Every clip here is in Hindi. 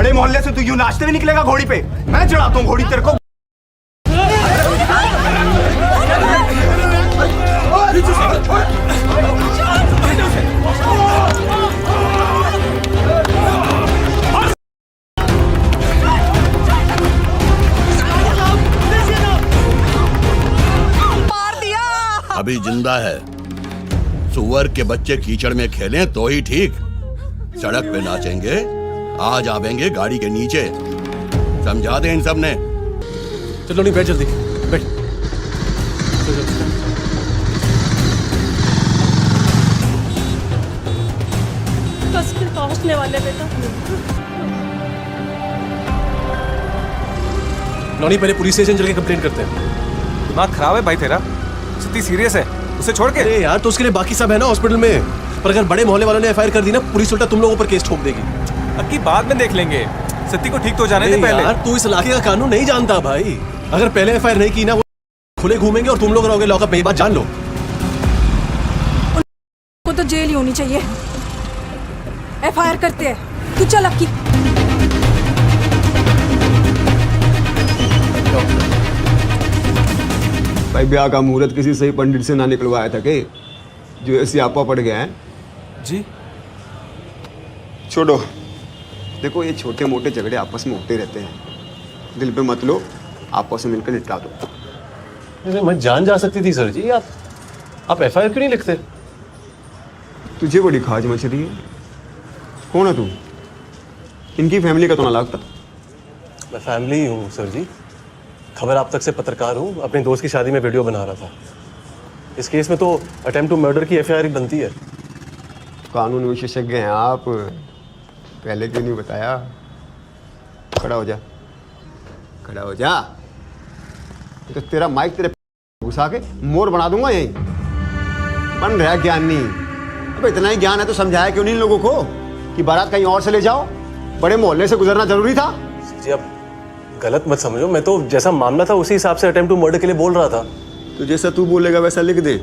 बड़े मोहल्ले से तू यूं नाचते हुए निकलेगा घोड़ी पे? मैं चढ़ाता हूँ घोड़ी तेरे को। अभी जिंदा है। सुअर के बच्चे कीचड़ में खेलें तो ही ठीक। सड़क पे नाचेंगे, आज आवेंगे गाड़ी के नीचे। समझा दे इन सब ने। चलो नहीं, बैठ जल्दी बैठ। बस फिर पहुंचने वाले बेटा। नौनी, पहले पुलिस स्टेशन चल के कंप्लेंट करते हैं। दिमाग खराब है भाई तेरा? इतनी सीरियस है उसे छोड़ के? अरे यार, तो उसके लिए बाकी सब है ना हॉस्पिटल में। पर अगर बड़े मोहल्ले वालों ने एफआईआर कर दी ना, पुलिस उल्टा तुम लोगों पर केस ठोक देगी। अब की बाद में देख लेंगे। सत्ती को ठीक तो जाने दे पहले। यार, तू इस इलाके का कानून नहीं जानता भाई। अगर पहले एफआईआर नहीं की ना, वो खुले घूमेंगे और तुम लोग रहोगे लॉकअप में। ये बात जान लो। वो तो जेल ही होनी चाहिए। एफआईआर करते हैं। तू चल अक्की। भाई ब्याह का मुहूर्त किसी सही पंडित से ना निकलवाया था के जो ऐसी आपा पड़ गया है जी? छोड़ो, देखो ये छोटे मोटे झगड़े आपस में होते रहते हैं, दिल पे मत लो, आपस में मिलकर निपटा दो। मैं जान जा सकती थी सर जी। आप एफआईआर क्यों नहीं लिखते? तुझे बड़ी खाज मच रही है। कौन है तू? इनकी फैमिली का तो ना लगता। मैं फैमिली हूँ सर जी। खबर आप तक से पत्रकार हूँ। अपने दोस्त की शादी में वीडियो बना रहा था। इस केस में तो अटेम्प्ट टू मर्डर की एफआईआर ही बनती है। कानून विशेषज्ञ हैं आप, पहले क्यों नहीं बताया? खड़ा हो जा, खड़ा हो जा। तो तेरा माइक तेरे घुसा के मोर बना दूंगा यहीं। बन रहा ज्ञान नहीं। अब इतना ही ज्ञान है तो समझाया क्यों नहीं इन लोगों को कि बारात कहीं और से ले जाओ? बड़े मोहल्ले से गुजरना जरूरी था? जी आप गलत मत समझो। मैं तो जैसा मामला था उसी हिसाब से अटेम्प्ट टू मर्डर के लिए बोल रहा था। तो जैसा तू बोलेगा वैसा लिख दे।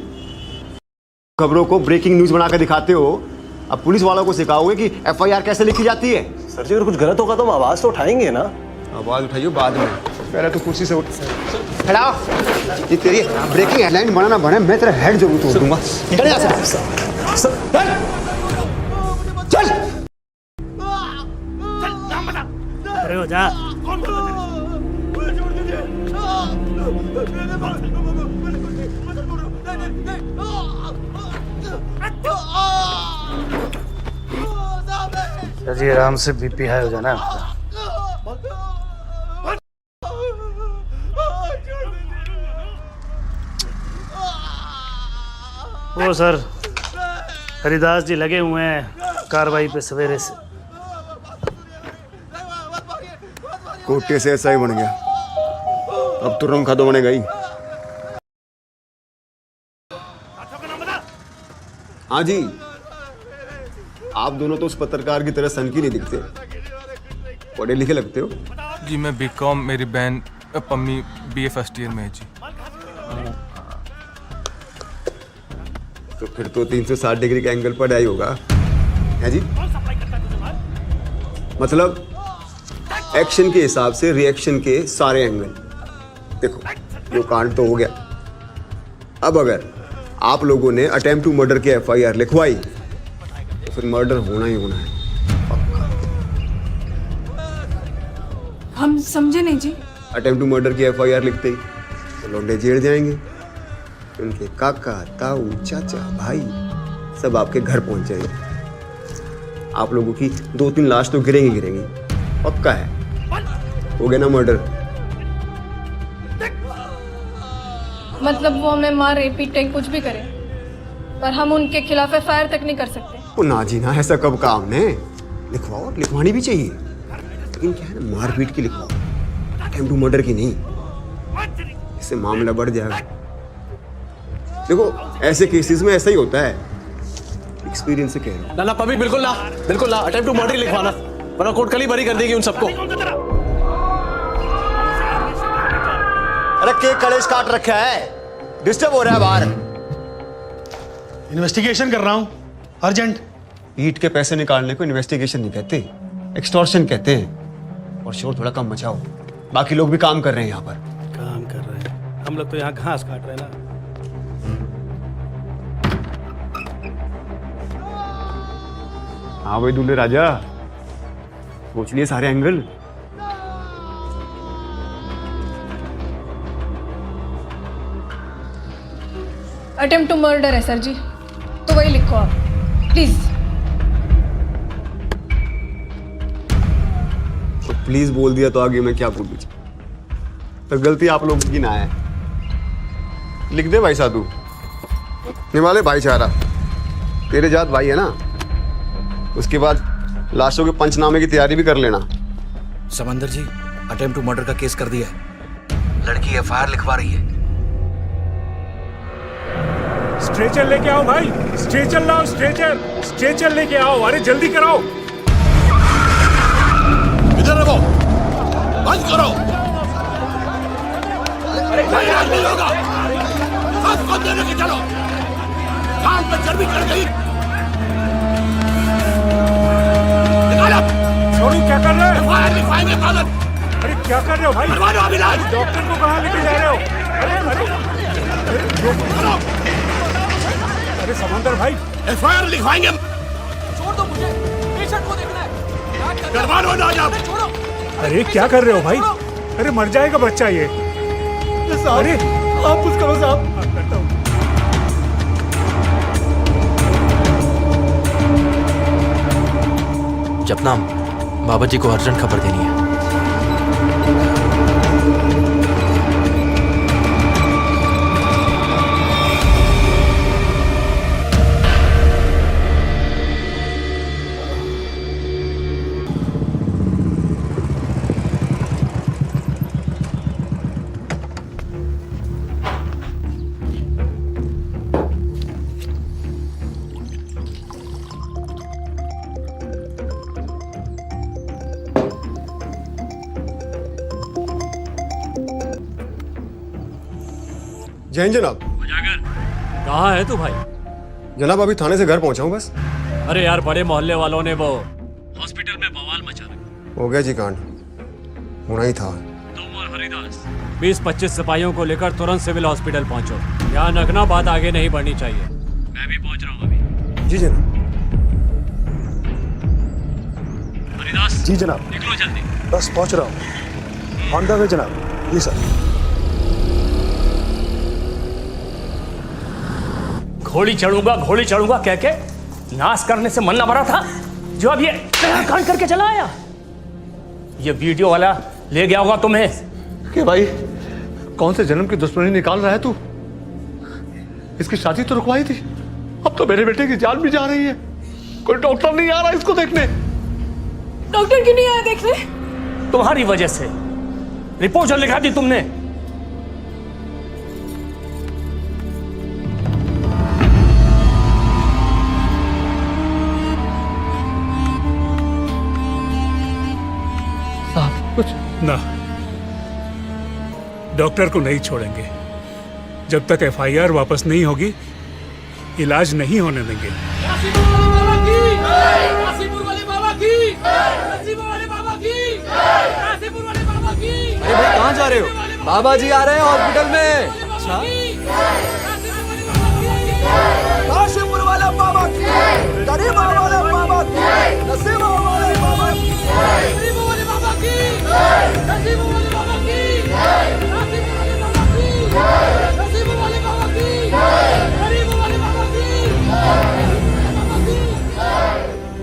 खबरों को ब्रेकिंग न्यूज बनाकर दिखाते हो, अब पुलिस वालों को सिखाओगे कि एफआईआर कैसे लिखी जाती है? सर जी, अगर कुछ गलत होगा तो हम आवाज तो उठाएंगे ना। आवाज उठाइयो बाद में, पहले तो कुर्सी से उठ। खड़ा हो। ये तेरी ब्रेकिंग हेडलाइन बना ना बने, मैं तेरा हेड जरूर तोड़ दूंगा। निकल यहाँ से। चल। अरे हो जा। जी आराम से, बीपी हाई हो जाना आपका। वो सर हरिदास जी लगे हुए हैं कार्रवाई पे सवेरे से। कोटे से ऐसा ही बन गया, अब तो रंग खादो बनेगा ही। हाँ जी, आप दोनों तो उस पत्रकार की तरह सनकी नहीं दिखते, पढ़े लिखे लगते हो। जी मैं बीकॉम, मेरी बहन पम्मी बीए फर्स्ट ईयर में है जी। तो फिर तो 360 डिग्री का एंगल पर आई होगा है जी। मतलब एक्शन के हिसाब से रिएक्शन के सारे एंगल। देखो जो कांड तो हो गया, अब अगर आप लोगों ने अटेम्प्ट टू मर्डर की एफआईआर लिखवाई तो फिर मर्डर होना ही होना है। हम समझे नहीं जी। अटेम्प्ट टू मर्डर की एफआईआर लिखते ही तो लौंडे जेल जाएंगे, उनके काका, ताऊ, चाचा, भाई सब आपके घर पहुंच जाएंगे। आप लोगों की 2-3 लाश तो गिरेंगी, पक्का है। हो गया ना मर्डर। मतलब वो हमें मारे पीटे कुछ भी करे, पर हम उनके खिलाफ एफआईआर तक नहीं कर सकते। वो ना जी ना, ऐसा कब कहा हमने? लिखवाओ, लिखवानी भी चाहिए, लेकिन क्या है ना, मारपीट की लिखवाओ, अटेम्प्ट टू मर्डर की नहीं। इससे मामला बढ़ जाएगा। देखो ऐसे केसेस में ऐसा ही होता है, एक्सपीरियंस से कह रहा हूँ। ना पब्लिक बिल्कुल ना, बिल्कुल ना। अटेम्प्ट टू मर्डर लिखवाना, वरना कोर्ट कल ही बरी कर देगी उन सबको। अरे केक कलेश काट रखा है, डिस्टर्ब हो रहा है बाहर। इन्वेस्टिगेशन कर रहा हूँ, अर्जेंट। ईट के पैसे निकालने को इन्वेस्टिगेशन नहीं कहते, एक्सटॉर्शन कहते हैं। और शोर थोड़ा कम मचाओ, बाकी लोग भी काम कर रहे हैं यहाँ पर। काम कर रहे हैं, हम लोग तो यहाँ घास काट रहे हैं ना। हाँ भाई दूल्हे राजा, सोच लिए सारे एंगल। अटेम्प्ट टू मर्डर है सर जी, तो वही लिखो आप प्लीज। तो प्लीज बोल दिया तो आगे मैं क्या बोलूं? तो गलती आप लोगों की ना है। लिख दे भाई साधु, निवाले भाईचारा, तेरे जात भाई है ना। उसके बाद लाशों के पंचनामे की तैयारी भी कर लेना। समंदर जी, अटेम्प्ट टू मर्डर का केस कर दिया है, लड़की एफआईआर लिखवा रही है। स्ट्रेचर लेके आओ भाई, स्ट्रेचर लाओ, स्ट्रेचर लेके आओ, अरे जल्दी कराओ। इधर रहो, बंद करो। अरे आज नहीं होगा, सांस को देने के चलो, कान पे चर्बी चढ़ गई। निकालो। छोड़ू, क्या कर रहे हो? एफआईआर लिखवाएंगे पागल। अरे क्या कर रहे हो भाई? करवा दो अब इलाज। डॉक्टर को कहाँ लेके जा रहे हो? अरे समंदर भाई, एफआईआर लिखवाएंगे। छोड़ दो मुझे, पेशेंट को देखना है। करवा लो ना आप। अरे क्या कर रहे हो भाई? अरे मर जाएगा बच्चा ये। अरे आप कुछ करो साहब। करता हूँ। जपनाम, बाबा जी को अर्जेंट खबर देनी है। जैन जनाब। कहाँ है तू भाई? जनाब अभी थाने से घर पहुंचा हूँ बस। अरे यार, बड़े मोहल्ले वालों ने वो हॉस्पिटल में बवाल मचा रखा। हो गया जी कांड, होना ही था। तुम और हरिदास 20-25 सिपाहियों को लेकर तुरंत सिविल हॉस्पिटल पहुंचो। ध्यान रखना, बात आगे नहीं बढ़नी चाहिए। मैं भी पहुंच रहा हूँ अभी। जी जनाब। हरिदास जी जनाब, निकलो जल्दी। बस पहुंच रहा हूँ। ऑन द वे जनाब। जी सर। घोड़ी चढ़ूंगा कह के नाश करने से मन न भरा था, जो अब ये कांड करके चला आया। ये वीडियो वाला ले गया होगा तुम्हें। कि भाई कौन से जन्म की दुश्मनी निकाल रहा है तू? इसकी शादी तो रुकवाई थी, अब तो मेरे बेटे की जान भी जा रही है। कोई डॉक्टर नहीं आ रहा इसको देखने। डॉक्टर क्यों नहीं आया देखने? तुम्हारी वजह से रिपोर्ट जो लिखा दी तुमने। कुछ ना, डॉक्टर को नहीं छोड़ेंगे जब तक एफआईआर वापस नहीं होगी। इलाज नहीं होने देंगे। अरे भाई कहाँ जा रहे हो? बाबा जी आ रहे हैं हॉस्पिटल में। अच्छा, काशीपुर वाला बाबा की, गरीब वाला बाबा की, नसीब वाले बाबा की, गरीब वाले बाबा की, नसीब वाले बाबा की, नसीब वाले बाबा की, नसीब वाले बाबा की, गरीब वाले बाबा की।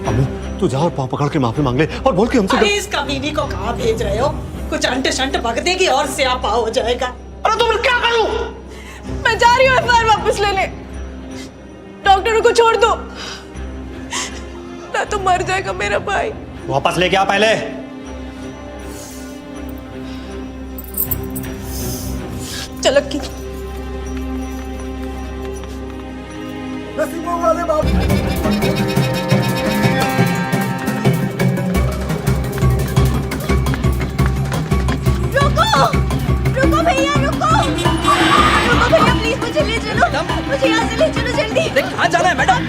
अम्मी तू जा और पाँव पकड़ के माफी मांग ले और बोल के हमसे। इस कमीनी को कहाँ भेज रहे हो? कुछ अंट शंट बक देगी और स्यापा हो जाएगा। अरे तुम क्या करूं? मैं जा रही हूँ एफआईआर वापस लेने। डॉक्टरों को छोड़ दो, ना तो मर जाएगा मेरा भाई। वापस लेके आ पहले। चलो की नसीब वाले बाबा। रुको भैया, रुको भैया, प्लीज मुझे ले चलो, मुझे यहाँ से ले चलो जल्दी। कहाँ जाना है मैडम?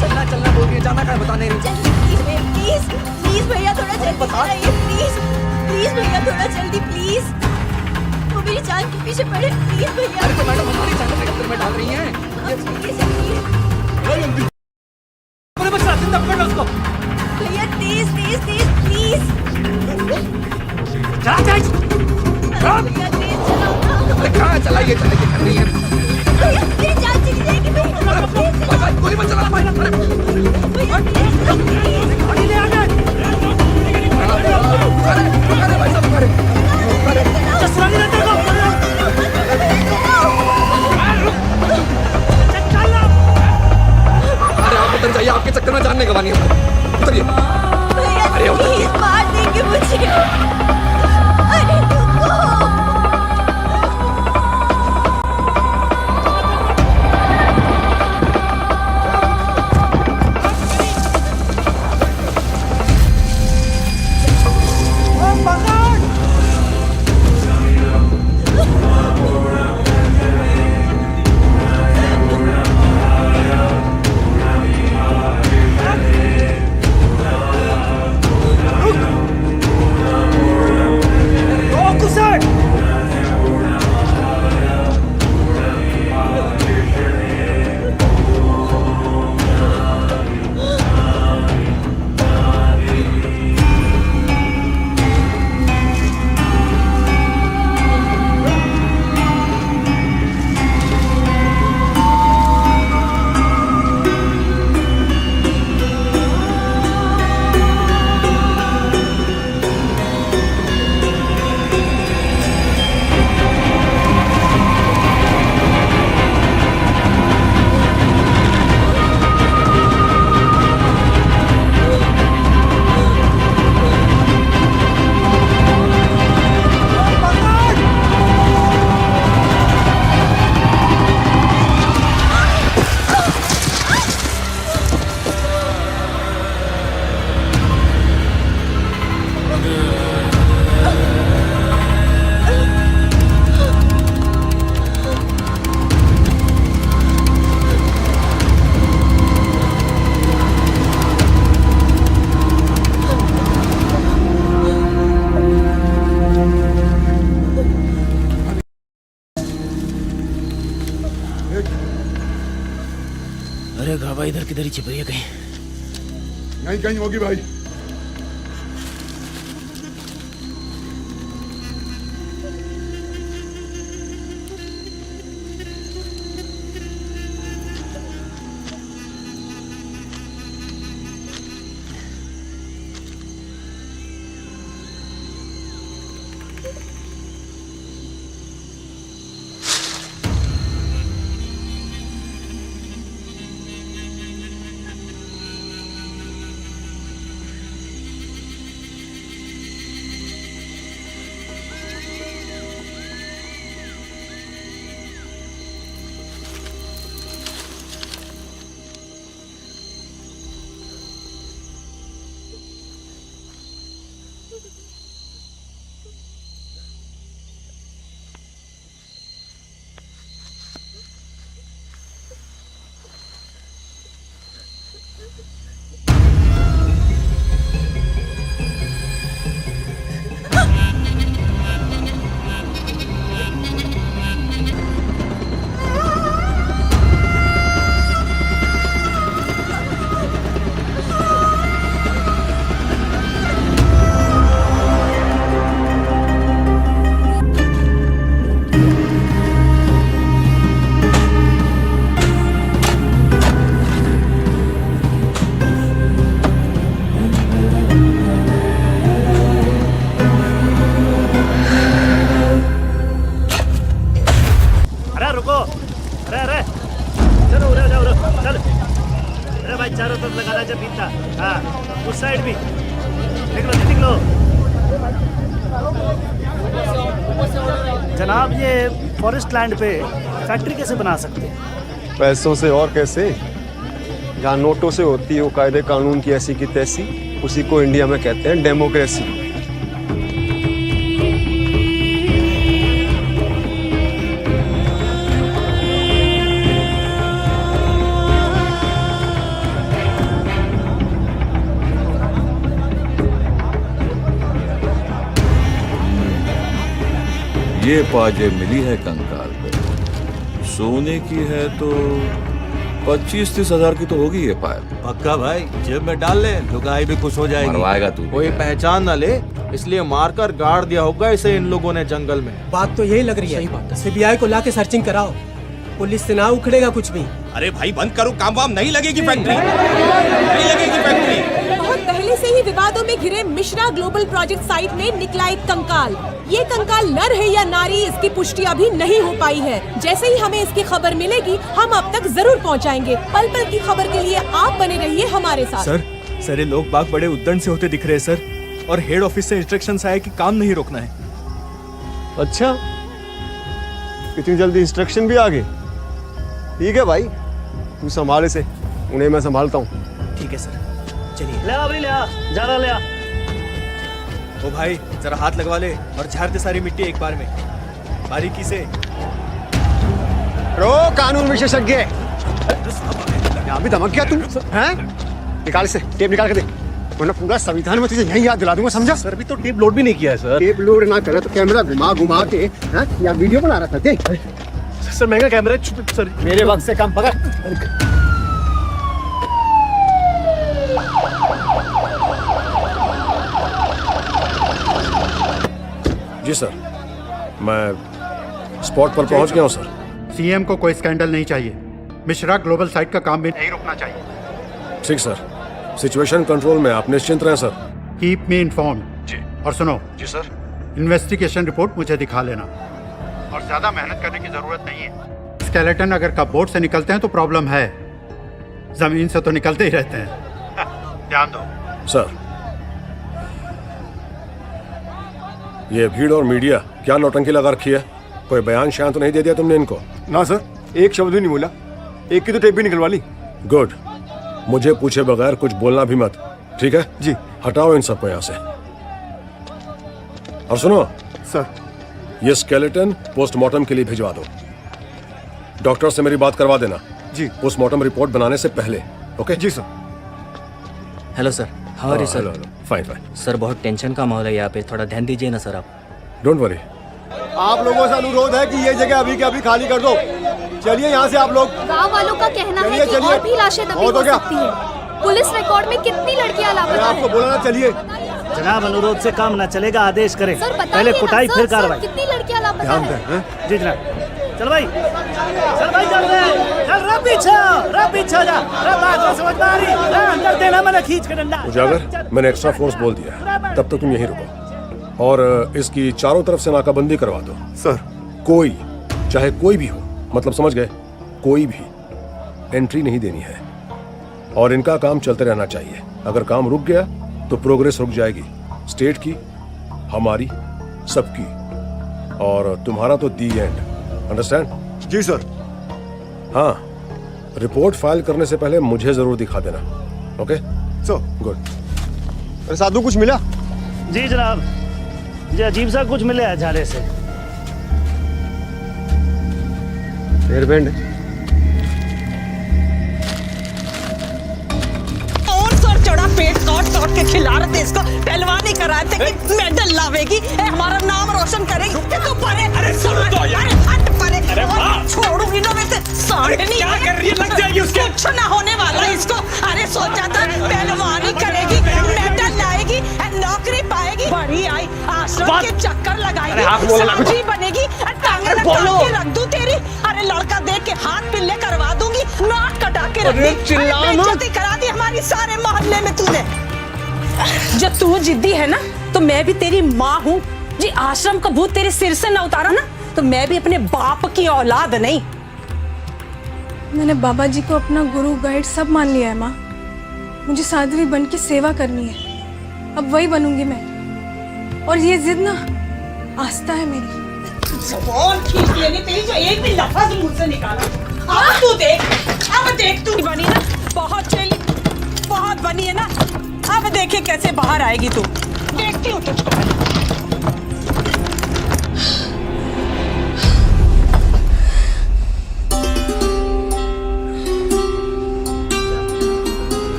चलना चलना बोल रही है, जाना कहाँ है बता नहीं रही। प्लीज प्लीज भैया थोड़ा जल्दी चलाइए प्लीज प्लीज भैया थोड़ा जल्दी प्लीज। वो मेरी जान के पीछे पड़े प्लीज भैया। अरे तो मैडम हमारी जान के चक्कर में डाल रही हैं। पूरे बच्चा जिंदा पकड़ लो उसको। भैया तेज तेज तेज प्लीज। चला तेज। भैया तेज चलाओ ना। अरे कहाँ चलाइए चलाइए कर रही है। भैया मेरी जान चली जाएगी भैया। भाई कोई मत चला भाई। भैया प्लीज गाड़ी ले आ गए। अरे भाई सब करे। चश्मा नहीं रहता को अरे आप उतर जाइए, आपके चक्कर में जान नहीं गंवानी है। उतरिए। भैया प्लीज मार देंगे मुझे। अरे रुको। अरे गावा इधर किधर ही छिप रही है कहीं। नहीं कहीं होगी भाई। चारों तरफ लगाना जब बीतता। हाँ उस साइड भी निकलो निकलो। जनाब ये फॉरेस्ट लैंड पे फैक्ट्री कैसे बना सकते हैं? पैसों से और कैसे, जहाँ नोटों से होती है वो कायदे कानून की ऐसी की तैसी, उसी को इंडिया में कहते हैं डेमोक्रेसी। ये पाजे मिली है कंकाल पे, सोने की है तो 25-30 हजार की तो होगी ये पायल। पक्का भाई, जेब में डाल ले, लुगाई भी खुश हो जाएगी। मरवाएगा तू। कोई पहचान ना ले, इसलिए मारकर गाड़ दिया होगा इसे इन लोगों ने जंगल में। बात तो यही लग रही है। सही बात है। सीबीआई को लाके सर्चिंग कराओ, पुलिस से ना उखड़ेगा कुछ भी। अरे भाई बंद करो, काम वाम नहीं लगेगी फैक्ट्री, नहीं लगेगी फैक्ट्री। बहुत पहले से ही विवादों में घिरे मिश्रा ग्लोबल प्रोजेक्ट साइट में निकला एक कंकाल। ये कंकाल नर है या नारी, इसकी पुष्टि अभी नहीं हो पाई है। जैसे ही हमें इसकी खबर मिलेगी हम अब तक जरूर पहुंचाएंगे। पल पल की खबर के लिए आप बने रहिए हमारे साथ। सर ये लोग बाग बड़े उद्दंड से होते दिख रहे हैं सर, और हेड ऑफिस से इंस्ट्रक्शंस आए कि काम नहीं रोकना है। अच्छा, इतनी जल्दी इंस्ट्रक्शन भी आ गए? ठीक है भाई, तू संभाल इसे, उन्हें मैं संभालता हूँ। ठीक है सर, चलिए। ले आ भाई, ले आ, ज्यादा ले आ। ओ भाई जरा हाथ लगवा ले और झाड़ दे सारी मिट्टी एक बार में, बारीकी से। रो कानून विशेषज्ञ, यहाँ भी धमक गया तू, हैं? निकाल इसे, टेप निकाल के दे, वरना पूरा संविधान में तुझे यही याद दिला दूंगा, समझा? सर अभी तो टेप लोड भी नहीं किया है सर। टेप लोड ना करे तो कैमरा घुमा घुमा के या वीडियो बना रहा था। देख सर महंगा कैमरा सर। मेरे वक्त से कम पकड़। जी सर, मैं स्पॉट पर पहुंच गया हूं सर। सीएम को कोई स्कैंडल नहीं चाहिए, मिश्रा ग्लोबल साइट का काम भी नहीं रुकना चाहिए। ठीक सर, सिचुएशन कंट्रोल में, आप निश्चिंत रहें सर। Keep me informed. जी। और सुनो जी सर, इन्वेस्टिगेशन रिपोर्ट मुझे दिखा लेना, और ज्यादा मेहनत करने की जरूरत नहीं है। स्केलेटन अगर कपबोर्ड से निकलते हैं तो प्रॉब्लम है, जमीन से तो निकलते ही रहते हैं। ध्यान दो सर। ये भीड़ और मीडिया क्या नौटंकी लगा रखी है? कोई बयान शायद तो नहीं दे दिया तुमने इनको? ना सर, एक शब्द भी नहीं बोला, एक की तो टेप भी निकलवा ली। गुड, मुझे पूछे बगैर कुछ बोलना भी मत, ठीक है? जी। हटाओ इन सबको यहाँ से। और सुनो सर, ये स्केलेटन पोस्टमार्टम के लिए भिजवा दो। डॉक्टर से मेरी बात करवा देना। जी। पोस्टमार्टम रिपोर्ट बनाने से पहले। ओके? जी सर। Hello sir. हाँ रे sir. Hello, fine fine. Sir बहुत टेंशन का माहौल है यहाँ पे, थोड़ा ध्यान दीजिए ना सर आप। Don't worry. आप लोगों से अनुरोध है कि ये जगह अभी के अभी खाली कर दो। चलिए यहाँ से आप लोग। गांव वालों का कहना है कि और भी लाशें दबी हो सकती हैं। पुलिस रिकॉर्ड में कितनी लड़कियां लापता हैं? आपको बोला ना, चलिए। जनाब अनुरोध से काम ना चलेगा, आदेश करें। सर बताइए पहले ना, कुटाई सर, फिर सर, कार्रवाई। कितनी लड़कियां लापता हैं? जी जनाब। चल भाई, चल भाई, चल रहे, चल रहा पीछे जा, बात समझ में आ रही, अंदर देना मैंने खींच के डंडा। उजागर, मैंने एक्स्ट्रा फोर्स बोल दिया, तब तक तुम यहीं रुको और इसकी चारों तरफ से नाकाबंदी करवा दो। सर। कोई, चाहे कोई भी हो, मतलब समझ गए, कोई भी एंट्री नहीं देनी है और इनका काम चलते रहना चाहिए। अगर काम रुक गया तो प्रोग्रेस रुक जाएगी, स्टेट की, हमारी, सबकी, और तुम्हारा तो दी एंड। अंडरस्टैंड? जी सर। हाँ, रिपोर्ट फाइल करने से पहले मुझे जरूर दिखा देना। ओके? So good. साधु कुछ मिला? जी जनाब, जी अजीब सा कुछ मिला है झाड़े से। हेयरबैंड। और सर चढ़ा पेट काट के खिला रहे थे इसको, पहलवानी कराए थे कि मेडल लावेगी, हमारा नाम रोशन करेगी। तो परे, अरे हट परे, छोड़ूंगी ना मैं, साढ़े नहीं क्या कर रही है, लग जाएगी उसके। कुछ ना होने वाला इसको। अरे सोचा था पहलवानी करेगी, मेडल लाएगी, नौकरी पाएगी, बड़ी आई आश्रम के चक्कर लगाएगी, सब्जी बनेगी, टांगे रख दूं तेरी। अरे लड़का देख के हाथ पिल्ले करवा दूंगी, नाक कटा के रख दी, बेइज्जती करा दी हमारी सारे मोहल्ले में तूने। जब तू जिद्दी है ना तो मैं भी तेरी माँ हूँ जी। आश्रम का भूत तेरे सिर से न उतारा ना तो मैं भी अपने बाप की औलाद नहीं। मैंने बाबा जी को अपना गुरु गाइड सब मान लिया है माँ। मुझे साध्वी बन के सेवा करनी है, अब वही बनूंगी मैं। और ये जिद ना आस्था है मेरी। जबान खींच लेनी तेरी, जो एक भी लफ्ज़ मुंह से निकाला। अब देख तू बनी ना, बहुत चली, बहुत बनी है ना, अब देखे कैसे बाहर आएगी तू। देखती हूँ तुझको।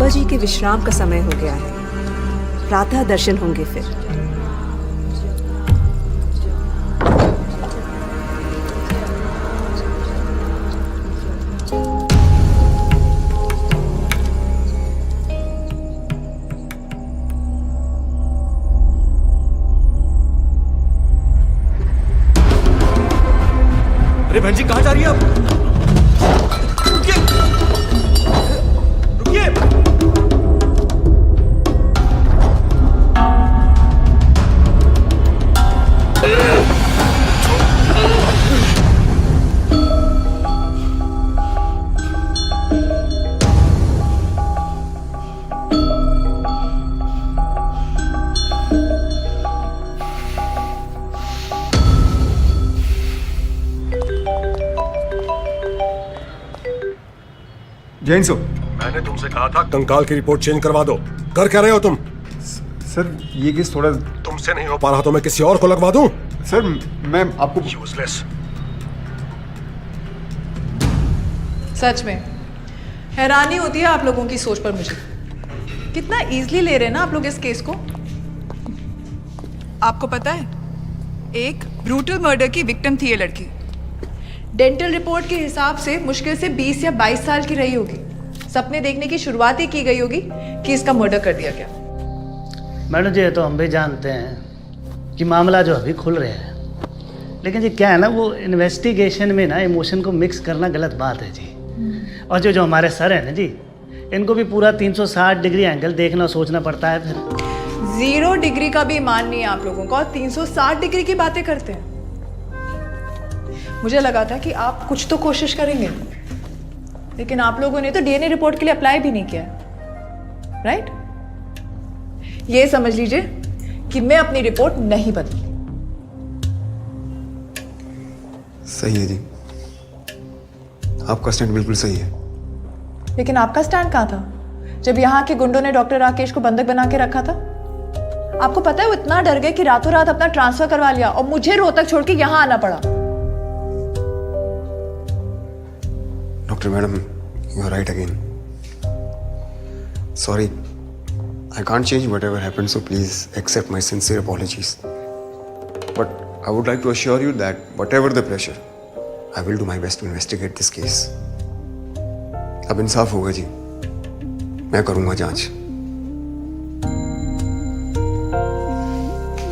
जी के विश्राम का समय हो गया है। प्रातः दर्शन होंगे फिर। अरे बहन जी कहाँ जा रही है आप? रुकिए रुकिए। जैन सो, मैंने तुमसे कहा था कंकाल की रिपोर्ट चेंज करवा दो। कर क्या रहे हो तुम? सर ये केस थोड़ा तुमसे नहीं हो पा रहा तो मैं किसी और को लगवा दूं? सर मैं आपको यूजलेस। सच में हैरानी होती है आप लोगों की सोच पर मुझे। कितना इजीली ले रहे हैं ना आप लोग इस केस को। आपको पता है एक ब्रूटल मर्डर की विक्टिम थी ये लड़की। डेंटल रिपोर्ट के हिसाब से मुश्किल से 20 या 22 साल की रही होगी। सपने देखने की शुरुआत ही की गई होगी कि इसका मर्डर कर दिया गया। मैडम जी ये तो हम भी जानते हैं कि मामला जो अभी खुल रहा है, लेकिन जी क्या है ना, वो इन्वेस्टिगेशन में ना इमोशन को मिक्स करना गलत बात है जी। और जो हमारे सर हैं ना जी, इनको भी पूरा 360 डिग्री एंगल देखना सोचना पड़ता है। फिर 0 डिग्री का भी ईमान नहीं है आप लोगों का और 360 डिग्री की बातें करते हैं। मुझे लगा था कि आप कुछ तो कोशिश करेंगे, लेकिन आप लोगों ने तो डीएनए रिपोर्ट के लिए अप्लाई भी नहीं किया, राइट? ये समझ लीजिए कि मैं अपनी रिपोर्ट नहीं बदलूंगी। सही है जी, आपका स्टैंड बिल्कुल सही है। लेकिन आपका स्टैंड कहाँ था जब यहाँ के गुंडों ने डॉक्टर राकेश को बंधक बना के रखा था? आपको पता है वो इतना डर गए कि रातों रात अपना ट्रांसफर करवा लिया और मुझे रोहतक छोड़ के यहाँ आना पड़ा। Doctor madam, you are right again. Sorry, I can't change whatever happened, so please accept my sincere apologies. But I would like to assure you that whatever the pressure, I will do my best to investigate this case. अब इंसाफ होगा जी, मैं करूंगा जांच।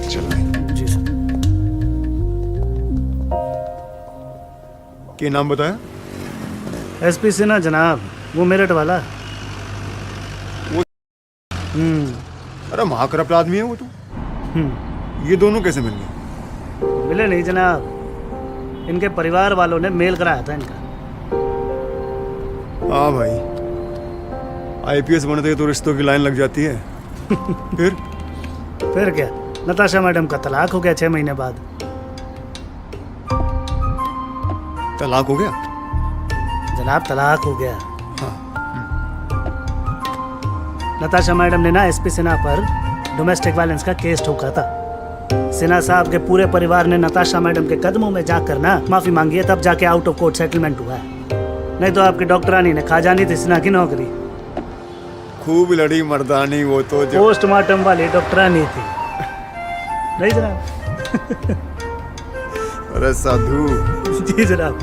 चलो जी सर। क्या नाम बताया? एसपी सिन्हा जनाब, वो मेरठ वाला। अरे महाकरप्ट आदमी है वो तो। ये दोनों कैसे मिल गए? मिले नहीं जनाब, इनके परिवार वालों ने मेल कराया था इनका। हाँ भाई, आईपीएस बनते तो रिश्तों की लाइन लग जाती है। फिर क्या, नताशा मैडम का तलाक हो गया 6 महीने बाद। तलाक हो गया? जनाब तलाक हो गया। नताशा मैडम ने ना एसपी सिन्हा पर डोमेस्टिक वायलेंस का केस ठोका था। सिन्हा साहब के पूरे परिवार ने नताशा मैडम के कदमों में जाकर ना माफी मांगी है, तब जाके आउट ऑफ कोर्ट सेटलमेंट हुआ है। नहीं तो आपकी डॉक्टरानी ने खा जानी थी सिन्हा की नौकरी। खूब लड़ी मर्दानी वो तो जो पोस्टमार्टम वाली डॉक्टरानी थी, नहीं जनाब? अरे साधु जी जनाब।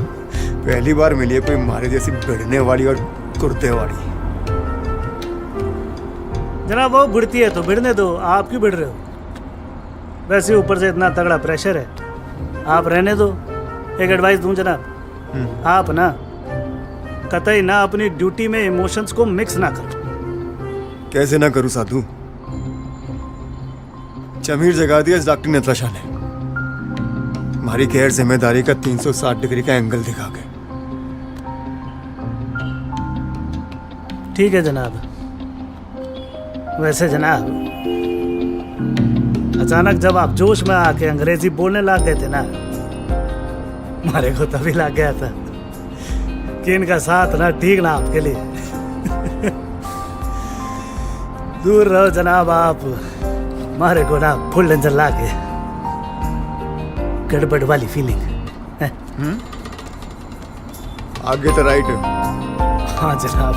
पहली बार मिली है कोई मारे जैसी भिड़ने वाली और कुर्ते वाली। जनाब वो भिड़ती है तो भिड़ने दो, आप क्यों भिड़ रहे हो? वैसे ऊपर से इतना तगड़ा प्रेशर है, आप रहने दो। एक एडवाइस दूं जनाब, आप ना कतई ना अपनी ड्यूटी में इमोशंस को मिक्स ना करो। कैसे ना करूं साधु? जमीर जगा दिया इस डॉक्टर नताशा ने, हमारी गैर जिम्मेदारी का 360 डिग्री का एंगल दिखा के। ठीक है जनाब। वैसे जनाब, अचानक जब आप जोश में आके अंग्रेजी बोलने लग गए थे ना, हमारे को तभी लग गया था कि इनका साथ ना ठीक ना आपके लिए। दूर रहो जनाब आप, हमारे को ना फुल डेंजर लागे गड़बड़ वाली फीलिंग। आगे तो राइट। हाँ जनाब।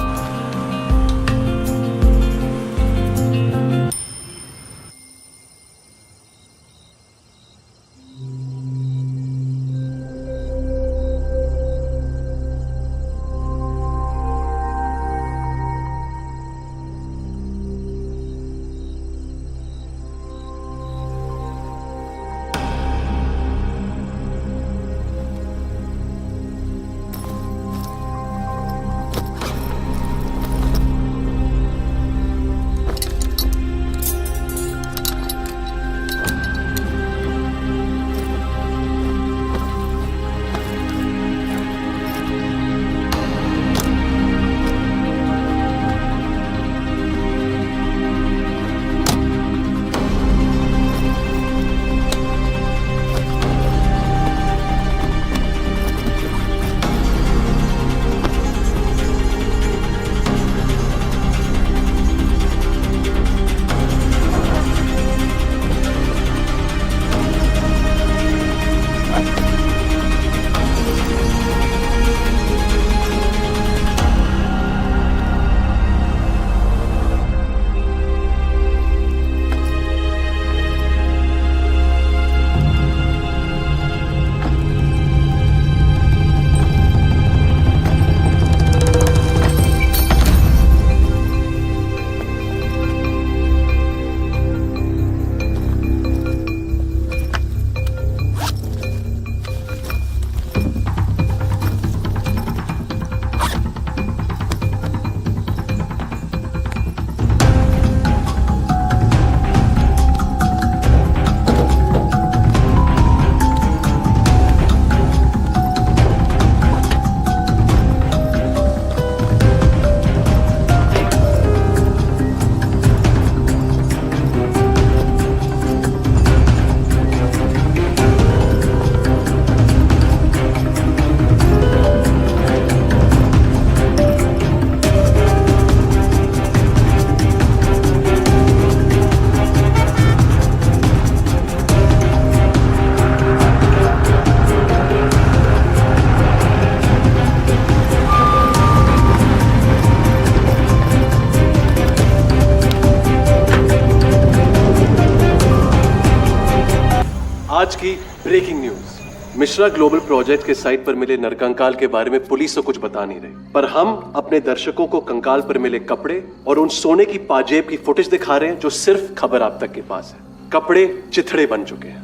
आज की breaking news. Mishra global project के साइट पर मिले नरकंकाल के बारे में पुलिस तो कुछ बता नहीं रही, पर हम अपने दर्शकों को कंकाल पर मिले कपड़े और उन सोने की पाजेब की फुटेज दिखा रहे हैं जो सिर्फ खबर आप तक के पास है। कपड़े चिथड़े बन चुके हैं,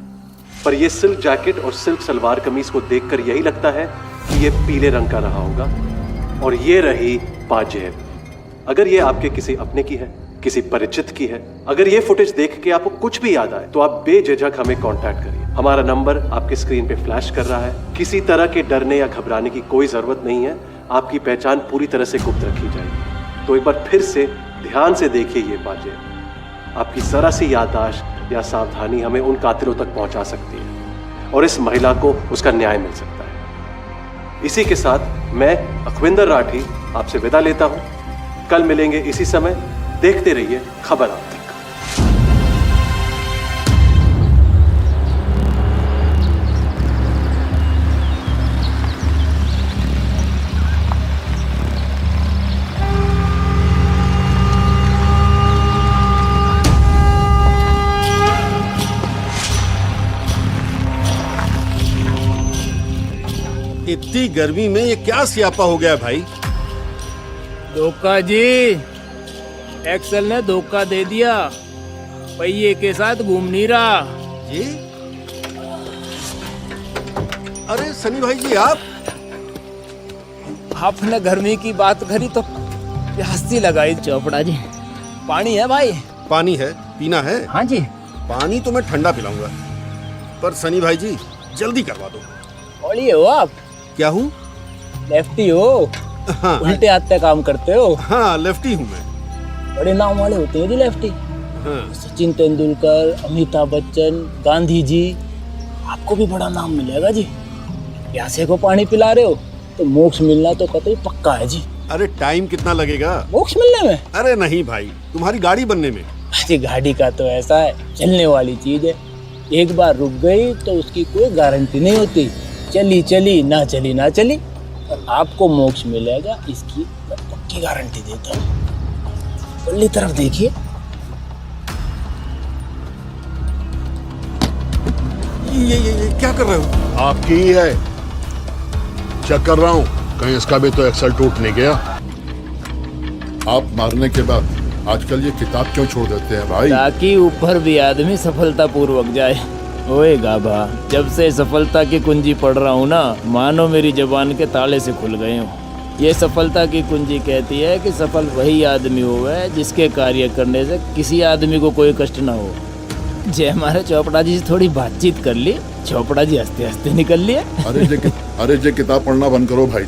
पर यह सिल्क जैकेट और सिल्क सलवार कमीज को देखकर यही लगता है कि यह पीले रंग का रहा होगा। और ये रही पाजेब। अगर ये आपके किसी अपने की है, किसी परिचित की है, अगर ये फुटेज देख के आपको कुछ भी याद आए तो आप बेझिझक हमें कांटेक्ट करिए। हमारा नंबर आपके स्क्रीन पे फ्लैश कर रहा है। किसी तरह के डरने या घबराने की कोई जरूरत नहीं है। आपकी पहचान पूरी तरह से गुप्त रखी जाएगी। तो एक बार फिर से ध्यान से देखिए ये पाजेब। आपकी जरा सी याददाश्त या सावधानी हमें उन कातिलों तक पहुंचा सकती है और इस महिला को उसका न्याय मिल सकता है। इसी के साथ मैं अखविंदर राठी आपसे विदा लेता हूं। कल मिलेंगे इसी समय। देखते रहिए खबर आप तक। इतनी गर्मी में ये क्या स्यापा हो गया भाई? धोखा जी, एक्सेल ने धोखा दे दिया। पहिए के साथ घूम नहीं रहा जी। अरे सनी भाई जी, आपने गर्मी की बात करी तो प्यासी लगाई। चोपड़ा जी, पानी है भाई? पानी है, पीना है? हाँ जी। पानी तो मैं ठंडा पिलाऊंगा, पर सनी भाई जी जल्दी करवा दो। ओली हो आप? क्या हूँ? लेफ्टी हो? हाँ। उल्टे हाथ पे काम करते हो? हाँ, लेफ्टी हूँ मैं। बड़े नाम वाले होते हैं जी लेफ्टी। हाँ। सचिन तेंदुलकर, अमिताभ बच्चन, गांधी जी, आपको भी बड़ा नाम मिलेगा जी। प्यासे को पानी पिला रहे हो तो मोक्ष मिलना तो कतई पक्का है जी। अरे टाइम कितना लगेगा मोक्ष मिलने में? अरे नहीं भाई, तुम्हारी गाड़ी बनने में। जी गाड़ी का तो ऐसा है, चलने वाली चीज है। एक बार रुक गई तो उसकी कोई गारंटी नहीं होती। चली चली ना चली ना चली, और आपको मोक्ष मिलेगा इसकी मैं पक्की गारंटी देता हूँ। पल्ली तरफ देखिए। ये क्या कर रहे हो? आपकी ही है, चेक कर रहा हूँ कहीं इसका भी तो एक्सेल टूट नहीं गया। आप मारने के बाद आजकल ये किताब क्यों छोड़ देते हैं भाई? ताकि ऊपर भी आदमी सफलता पूर्वक जाए। ओए गाभा, जब से सफलता की कुंजी पढ़ रहा हूँ ना, मानो मेरी जबान के ताले से खुल गए हो। ये सफलता की कुंजी कहती है कि सफल वही आदमी हुआ है जिसके कार्य करने से किसी आदमी को कोई कष्ट ना हो। जय हमारे चोपड़ा जी से थोड़ी बातचीत कर ली, चोपड़ा जी हंसते हंसते निकल लिए। अरे जे किताब पढ़ना बंद करो भाई।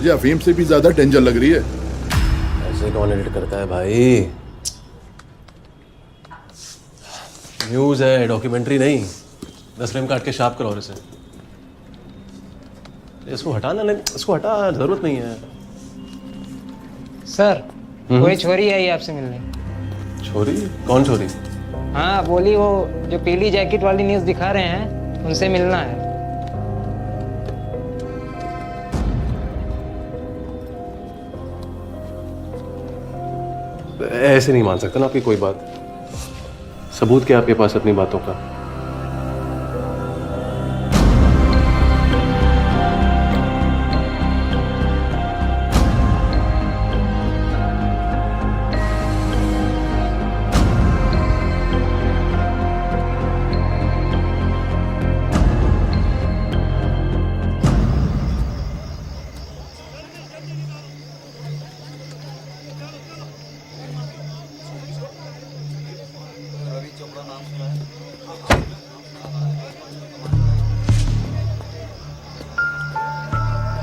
ये अफीम से भी ज्यादा डेंजर लग रही है। ऐसे कौन एडिट करता है भाई? न्यूज़ है, डॉक्यूमेंट्री नहीं। 10 फ्रेम काट के शार्प करो इसे। इसको हटाना नहीं, इसको हटा, जरूरत नहीं है। सर, कोई छोरी आई आपसे मिलने। छोरी? कौन छोरी? हाँ बोली, वो जो पीली जैकेट वाली न्यूज़ दिखा रहे हैं, उनसे मिलना है। ऐसे नहीं मान सकता ना आपकी कोई बात। सबूत क्या आपके पास अपनी बातों का?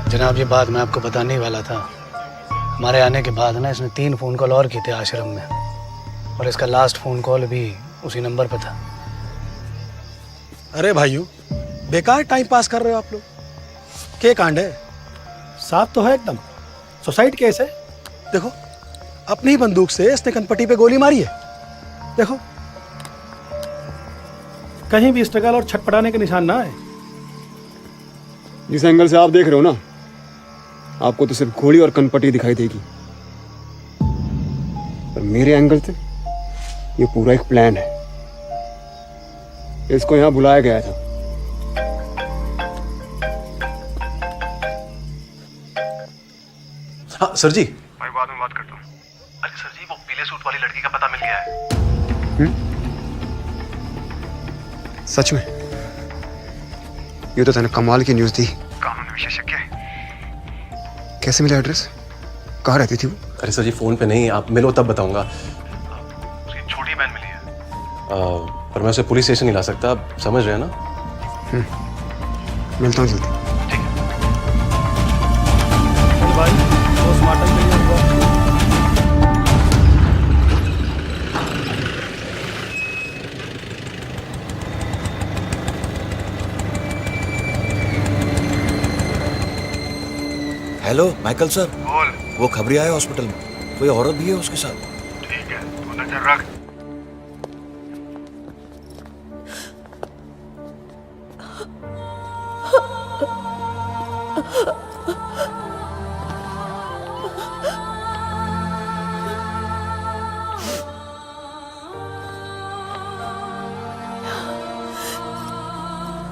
जनाब, ये बात मैं आपको बताने ही वाला था। हमारे आने के बाद ना इसने 3 फ़ोन कॉल और किए थे आश्रम में, और इसका लास्ट फ़ोन कॉल भी उसी नंबर पर था। अरे भाइयों, बेकार टाइम पास कर रहे हो आप लोग। क्या कांड है? साफ तो है एकदम, सुसाइड केस है। देखो, अपनी ही बंदूक से इसने कनपट्टी पे गोली मारी है। देखो, कहीं भी स्ट्रगल और छटपटाने के निशान ना आए। जिस एंगल से आप देख रहे हो ना, आपको तो सिर्फ गोली और कनपट्टी दिखाई देगी, पर मेरे एंगल से ये पूरा एक प्लान है। इसको यहाँ बुलाया गया था। हाँ सर जी। मैं बाद में बात करता हूँ। अरे सर जी, वो पीले सूट वाली लड़की का पता मिल गया है। सच में? ये तो तूने कमाल की न्यूज़ दी। कानूनी विशेषज्ञ कैसे मिला एड्रेस? कहाँ रहती थी वो? अरे सर जी फोन पे नहीं, आप मिलो तब बताऊंगा। उसकी छोटी बहन मिली है। पर मैं उसे पुलिस स्टेशन नहीं ला सकता, आप समझ रहे हैं ना? मिलता हूँ जल्दी। भाई पोस्टमार्टम के लिए हेलो माइकल सर। बोल। वो खबरी आया हॉस्पिटल में, कोई औरत भी है उसके साथ। ठीक है, तू नजर रख।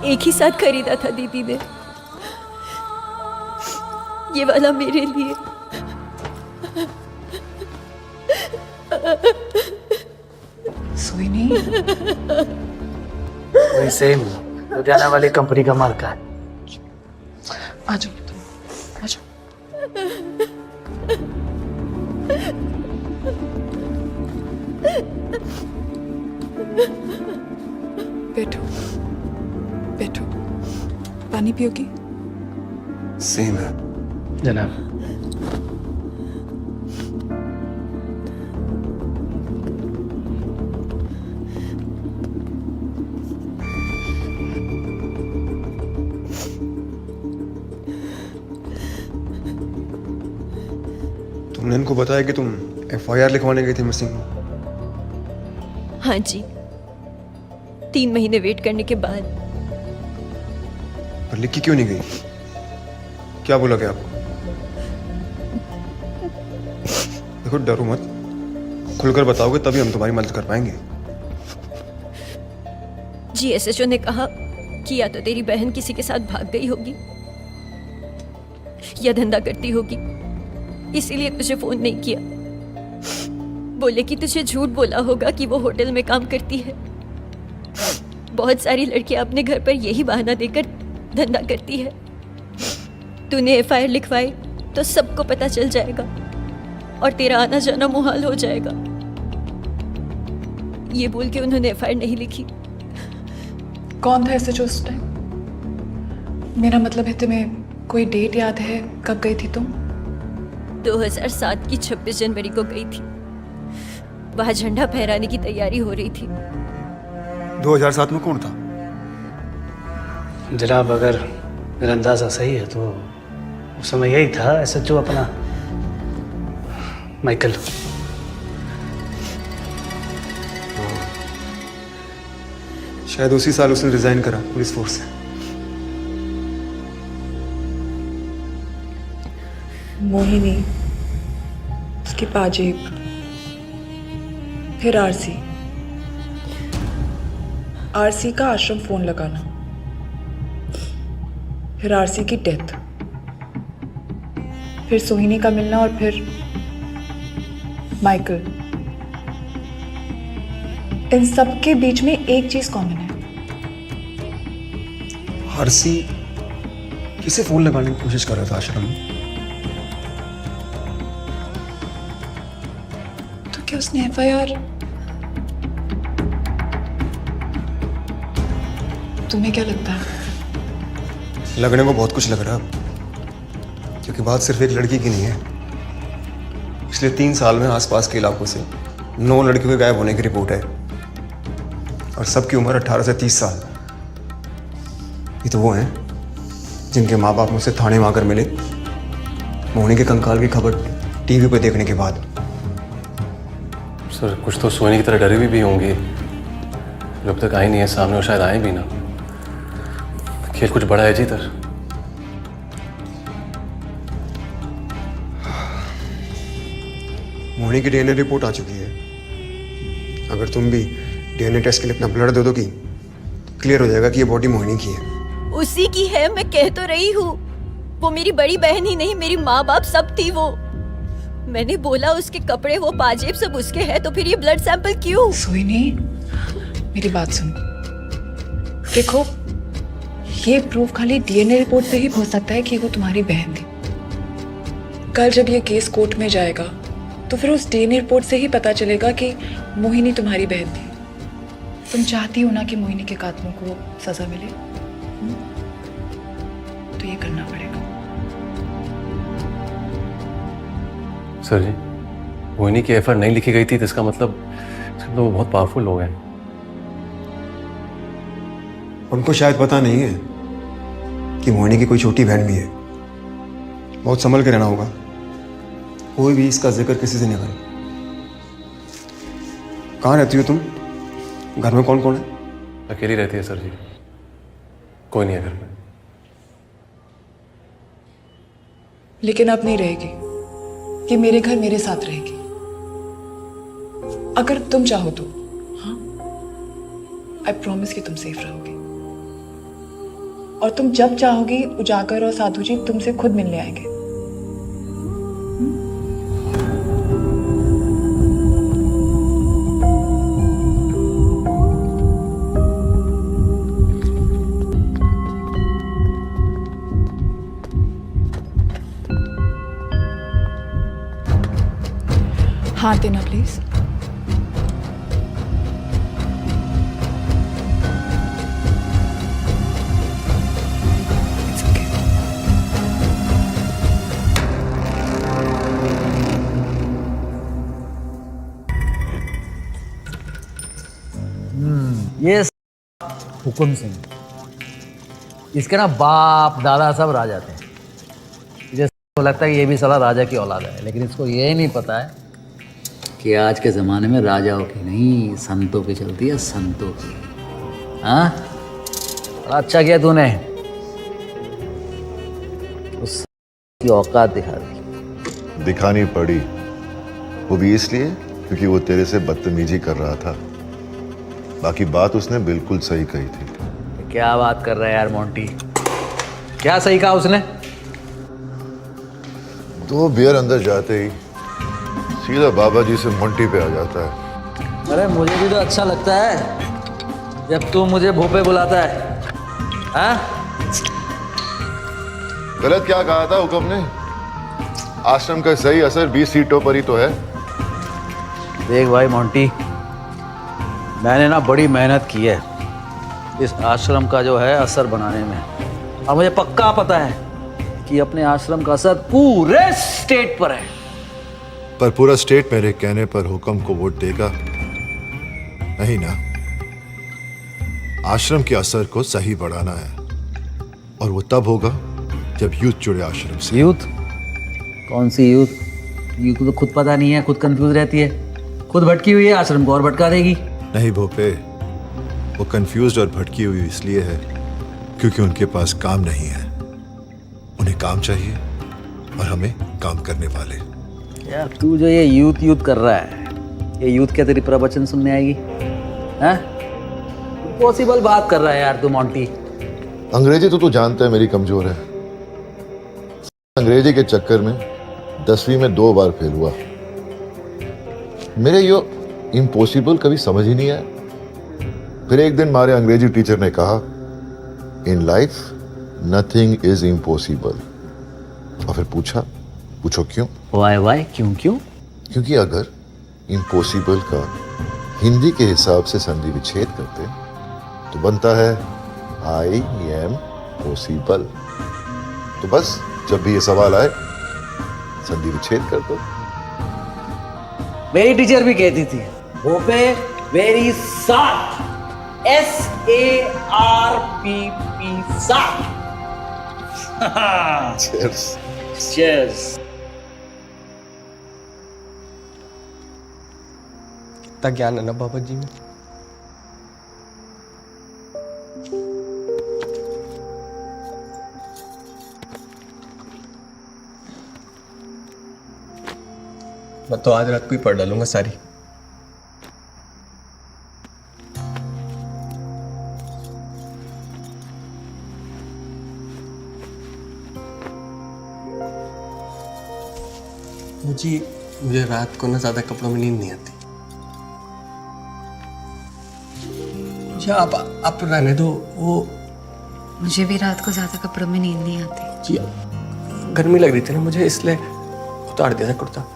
एक ही साथ खरीदा था दीदी ने, ये वाला मेरे लिए। सोहिनी, वही सेम लुधियाना वाली कंपनी का मार्का है। आ जाओ तुम, आ जाओ। बैठो बैठो, पानी पियोगी? सेम है जनाब। तुमने इनको बताया कि तुम FIR लिखवाने गई थी मिसिंग? हाँ जी, 3 महीने वेट करने के बाद। पर लिखी क्यों नहीं गई? क्या बोला गया आपको? देखो डरो मत, खुलकर बताओगे तभी हम तुम्हारी मदद कर पाएंगे। जी SHO ने कहा कि या तो तेरी बहन किसी के साथ भाग गई होगी या धंधा करती होगी, इसीलिए तुझे फोन नहीं किया। बोले कि तुझे झूठ बोला होगा कि वो होटल में काम करती है। बहुत सारी लड़कियां अपने घर पर यही बहाना देकर धंधा करती है। तूने FIR लिखवाई तो सबको पता चल जाएगा और तेरा आना जाना मुहाल हो जाएगा। ये बोल के उन्होंने FIR नहीं लिखी। कौन था SHO उस टाइम? मेरा मतलब है तुम्हें कोई डेट याद है कब गई थी तुम? 2007 की 26 जनवरी को गई थी। वहां झंडा फहराने की तैयारी हो रही थी। 2007 में कौन था? जनाब, अगर मेरा अंदाजा सही है तो उस समय यही था SHO अपना माइकल। शायद उसी साल उसने रिजाइन करा पुलिस फोर्स से। मोहिनी, उसकी पाजेब, फिर आरसी का आश्रम फोन लगाना, फिर आरसी की डेथ, फिर सोहिनी का मिलना और फिर माइकल। इन सब के बीच में एक चीज कॉमन है। आरसी किसे फोन लगाने की कोशिश कर रहा था आश्रम में? तो क्या उसने FIR? तुम्हें क्या लगता है? लगने को बहुत कुछ लग रहा है, क्योंकि बात सिर्फ एक लड़की की नहीं है। पिछले 3 साल में आसपास के इलाकों से 9 लड़कियों के गायब होने की रिपोर्ट है और सबकी उम्र 18 से 30 साल। ये तो वो हैं जिनके माँ बाप मुझसे थाने में आकर मिले मोहिनी के कंकाल की खबर टीवी पर देखने के बाद। सर कुछ तो सोने की तरह डरे भी होंगे जो अब तक आए नहीं है सामने, और शायद आए भी ना। खेल कुछ बड़ा है जी इधर। मोहिनी की DNA रिपोर्ट आ चुकी है। अगर तुम भी DNA टेस्ट के लिए अपना ब्लड दे दोगी क्लियर हो जाएगा कि ये बॉडी मोहिनी की है। उसी की है, मैं कह तो रही हूँ। वो मेरी बड़ी बहन ही नहीं, मेरी माँ बाप सब थी वो। मैंने बोला उसके कपड़े वो पाजेब सब उसके हैं, तो फिर ये ब्लड सैंपल क्यों? सोहिनी, मेरी बात सुनो। देखो, ये प्रूफ खाली डीएनए रिपोर्ट पे ही हो सकता है कि वो तुम्हारी बहन थी। कल जब ये केस कोर्ट में जाएगा तो फिर उस डीएनए रिपोर्ट से ही पता चलेगा कि मोहिनी तुम्हारी बहन थी। तुम चाहती हो ना कि मोहिनी के कातिलों को सजा मिले? तो ये करना पड़ेगा। सर जी, मोहिनी की एफआईआर नहीं लिखी गई थी तो इसका मतलब वो बहुत पावरफुल लोग हैं। उनको शायद पता नहीं है कि मोहिनी की कोई छोटी बहन भी है। बहुत संभल के रहना होगा, कोई भी इसका जिक्र किसी से नहीं करे। कहाँ रहती हो तुम? घर में कौन कौन है? अकेली रहती है सर जी, कोई नहीं है घर में। लेकिन अब नहीं रहेगी, कि मेरे घर मेरे साथ रहेगी। अगर तुम चाहो तो, हाँ, आई प्रॉमिस कि तुम सेफ रहोगी। और तुम जब चाहोगी उजागर और साधु जी तुमसे खुद मिलने आएंगे। हाथ देना प्लीज। ये हुकुम सिंह, इसके ना बाप दादा सब राजा थे। मुझे लगता है कि ये भी साला राजा की औलाद है, लेकिन इसको ये नहीं पता है कि आज के ज़माने में राजाओं की नहीं संतों की चलती है, संतों की। हाँ, बड़ा अच्छा किया तूने, उस की औकात दिखा दी। दिखानी पड़ी, वो भी इसलिए क्योंकि वो तेरे से बदतमीजी कर रहा था। बाकी बात उसने बिल्कुल सही कही थी। क्या बात कर रहा है यार मोंटी, क्या सही कहा उसने? 2 बियर अंदर जाते ही सीधा बाबा जी से मोंटी पे आ जाता है। अरे मुझे भी तो अच्छा लगता है जब तू मुझे भूपे बुलाता है। हाँ? गलत क्या कहा था हुक्म ने? आश्रम का सही असर 20 सीटों पर ही तो है। देख भाई मोंटी, मैंने ना बड़ी मेहनत की है इस आश्रम का जो है असर बनाने में, और मुझे पक्का पता है कि अपने आश्रम का असर पूरे स्टेट पर है। पर पूरा स्टेट मेरे कहने पर हुक्म को वोट देगा नहीं ना। आश्रम के असर को सही बढ़ाना है, और वो तब होगा जब यूथ जुड़े आश्रम से। यूथ? कौन सी यूथ? यूथ को तो खुद पता नहीं है, खुद कंफ्यूज रहती है, खुद भटकी हुई है, आश्रम को और भटका देगी। नहीं भोपे, वो कंफ्यूज्ड और भटकी हुई इसलिए है क्योंकि उनके पास काम नहीं है। उन्हें काम चाहिए और हमें काम करने वाले। यार तू जो ये यूथ यूथ कर रहा है, ये यूथ क्या तेरी प्रवचन सुनने आएगी? हैं? पॉसिबल बात कर रहा है यार तू मोंटी। अंग्रेजी तो तू जानता है मेरी कमजोर है। अंग्रेजी के चक्कर में 10वीं में 2 बार फेल हुआ। मेरे यो इम्पॉसिबल कभी समझ ही नहीं आया। फिर एक दिन हमारे अंग्रेजी टीचर ने कहा, in life nothing is impossible. और फिर पूछो क्यों? वाई क्यों? क्योंकि अगर इम्पॉसिबल का हिंदी के हिसाब से संधि विच्छेद करते तो बनता है आई एम पॉसिबल। तो बस जब भी ये सवाल आए संधि विच्छेद कर दो। मेरी टीचर भी कहती थी, Bhope very sharp, SARPP sharp. Cheers. Cheers. कितना ज्ञान है ना बाबा जी में। मैं तो आज रात को ही पढ़ डालूंगा सारी। जी मुझे रात को ना ज्यादा कपड़ों में नींद नहीं आती। जी आप रहने दो। वो मुझे भी रात को ज्यादा कपड़ों में नींद नहीं आती। जी गर्मी लग रही थी ना मुझे, इसलिए उतार दिया था कुर्ता।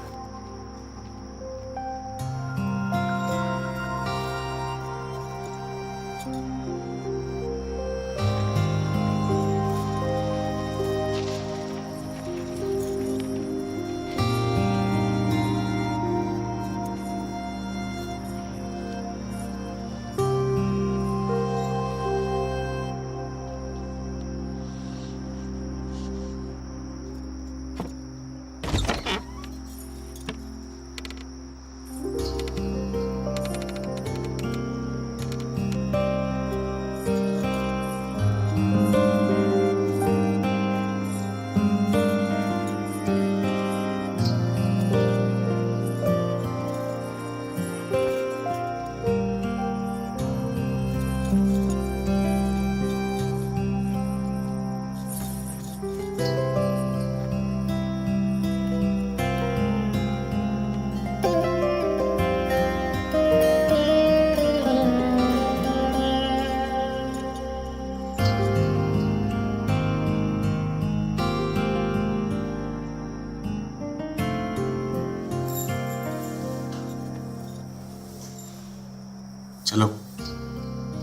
चलो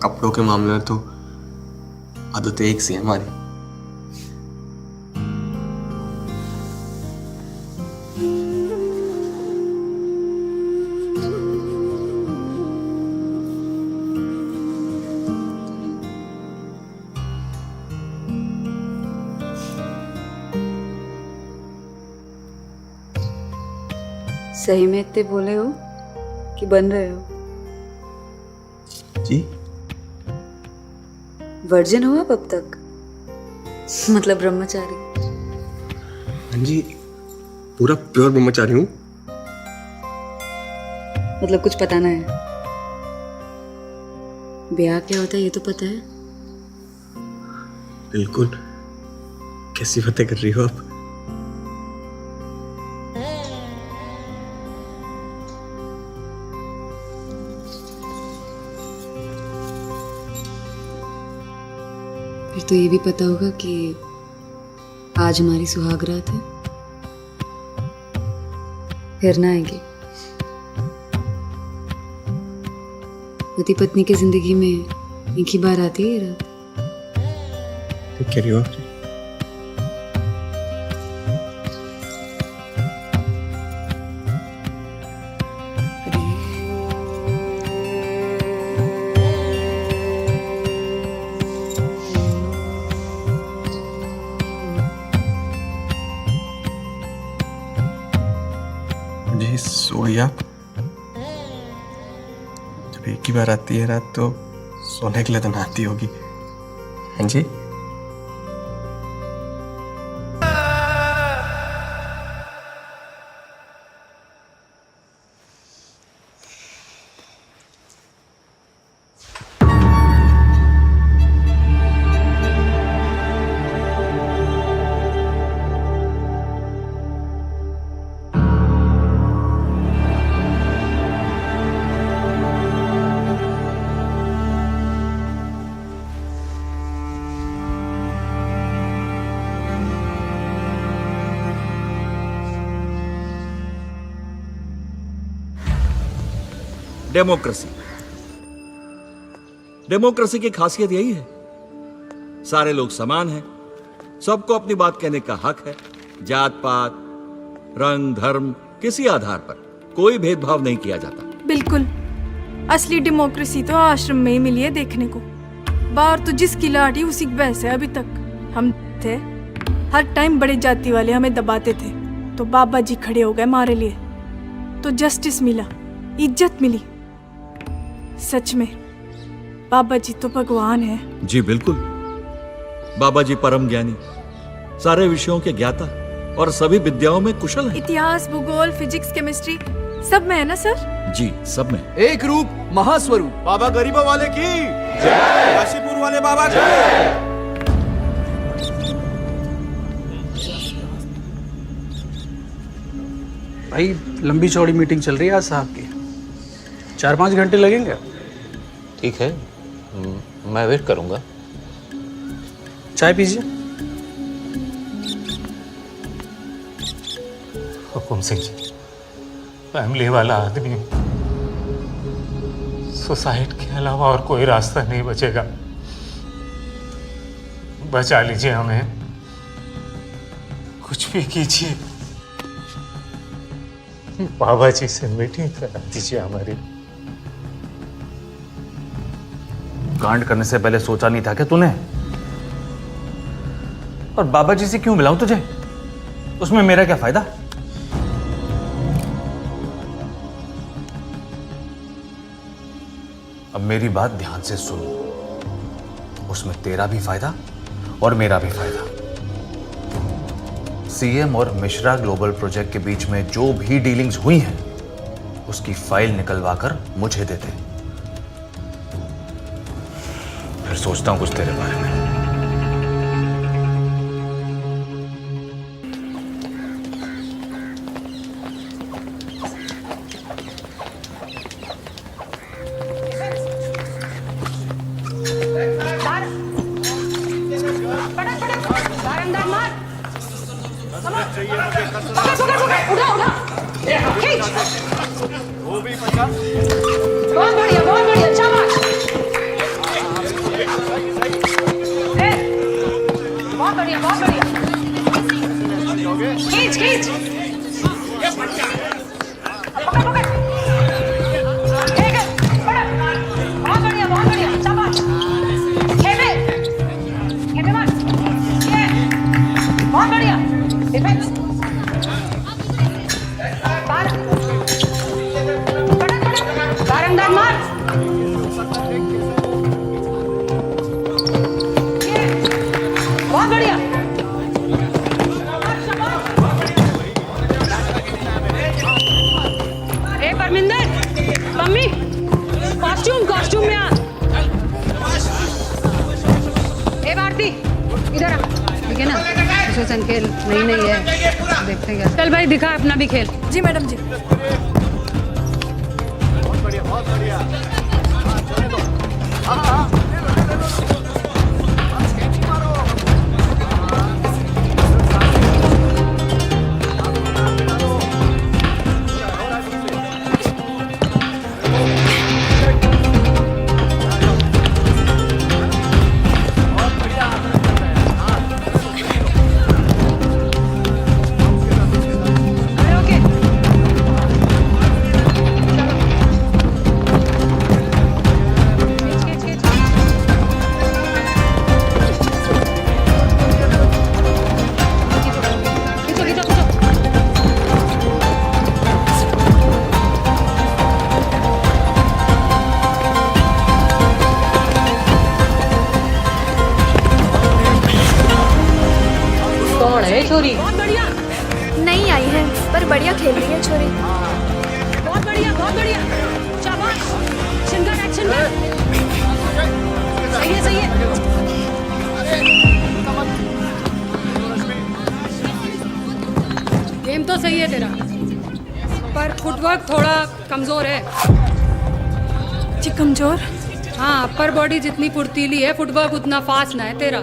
कपड़ों के मामले में तो आदतें एक सी है हमारी। सही में इतने बोले हो कि बन रहे हो? जी वर्जिन हो आप अब तक? मतलब ब्रह्मचारी? हाँ जी पूरा प्योर ब्रह्मचारी हूँ। मतलब कुछ पता ना है? ब्याह क्या होता है ये तो पता है? बिल्कुल। कैसी बातें कर रही हो आप? फिर तो ये भी पता होगा कि आज हमारी सुहाग रात है। फिर ना आएगी। पति पत्नी की जिंदगी में एक ही बार आती है ये रात। क्या कह रही हो आप? जी सोई आप? जब एक ही बार आती है रात तो सोने के लिए तो ना आती होगी। हाँ जी डेमोक्रेसी। डेमोक्रेसी की खासियत यही है, सारे लोग समान हैं, सबको अपनी बात कहने का हक है। जात पात, रंग, धर्म, किसी आधार पर कोई भेदभाव नहीं किया जाता। बिल्कुल, असली डेमोक्रेसी तो आश्रम में ही मिली है देखने को। बाहर तो जिसकी लाठी उसी की भैंस है। अभी तक हम थे, हर टाइम बड़े जाति वाले हमें दबाते थे, तो बाबा जी खड़े हो गए हमारे लिए, तो जस्टिस मिला, इज्जत मिली। सच में बाबा जी तो भगवान है। जी बिल्कुल, बाबा जी परम ज्ञानी, सारे विषयों के ज्ञाता और सभी विद्याओं में कुशल हैं। इतिहास, भूगोल, फिजिक्स, केमिस्ट्री सब में है ना सर? जी सब में। एक रूप महास्वरूप बाबा गरीबों वाले की जय, काशीपुर वाले बाबा की। भाई लंबी चौड़ी मीटिंग चल रही है आज साहब की, 4-5 घंटे लगेंगे। ठीक है, मैं वेट करूंगा। चाय पीजिए। हुकुम सिंह जी, फैमिली वाला आदमी हूं। सुसाइड के अलावा और कोई रास्ता नहीं बचेगा। बचा लीजिए हमें, कुछ भी कीजिए। बाबा जी से मीटिंग करा दीजिए हमारी। कांड करने से पहले सोचा नहीं था क्या तूने? और बाबा जी से क्यों मिलाऊं तुझे? उसमें मेरा क्या फायदा? अब मेरी बात ध्यान से सुन, उसमें तेरा भी फायदा और मेरा भी फायदा। सीएम और मिश्रा ग्लोबल प्रोजेक्ट के बीच में जो भी डीलिंग्स हुई हैं, उसकी फाइल निकलवाकर मुझे दे दे। फिर सोचता हूं कुछ तेरे बारे में। बहुत बढ़िया, शाबाश। बहुत बढ़िया, बहुत बढ़िया। खींच खींच। पकड़ पकड़। ठीक है, पकड़। बहुत बढ़िया, शाबाश। खेमे मत। ये बहुत बढ़िया। डिफेंस। बारंदार मार। बहुत बढ़िया। ए परमिंदर, मम्मी, कॉस्ट्यूम में आ। ए भारती, इधर आ। ठीक है ना, सुशासन खेल नहीं है, देखते हैं क्या। चल भाई, दिखा अपना भी खेल। जी मैडम जी। बहुत बढ़िया। छोरी बहुत बढ़िया। नहीं आई है पर बढ़िया खेल रही है छोरी। बहुत बढ़िया। शाबाश। एक्शन कर। सही है। गेम तो सही है तेरा, पर फुटवर्क थोड़ा कमजोर है। जी कमजोर? हाँ, अपर बॉडी जितनी फुर्तीली है, फुटवर्क उतना फास्ट ना है तेरा।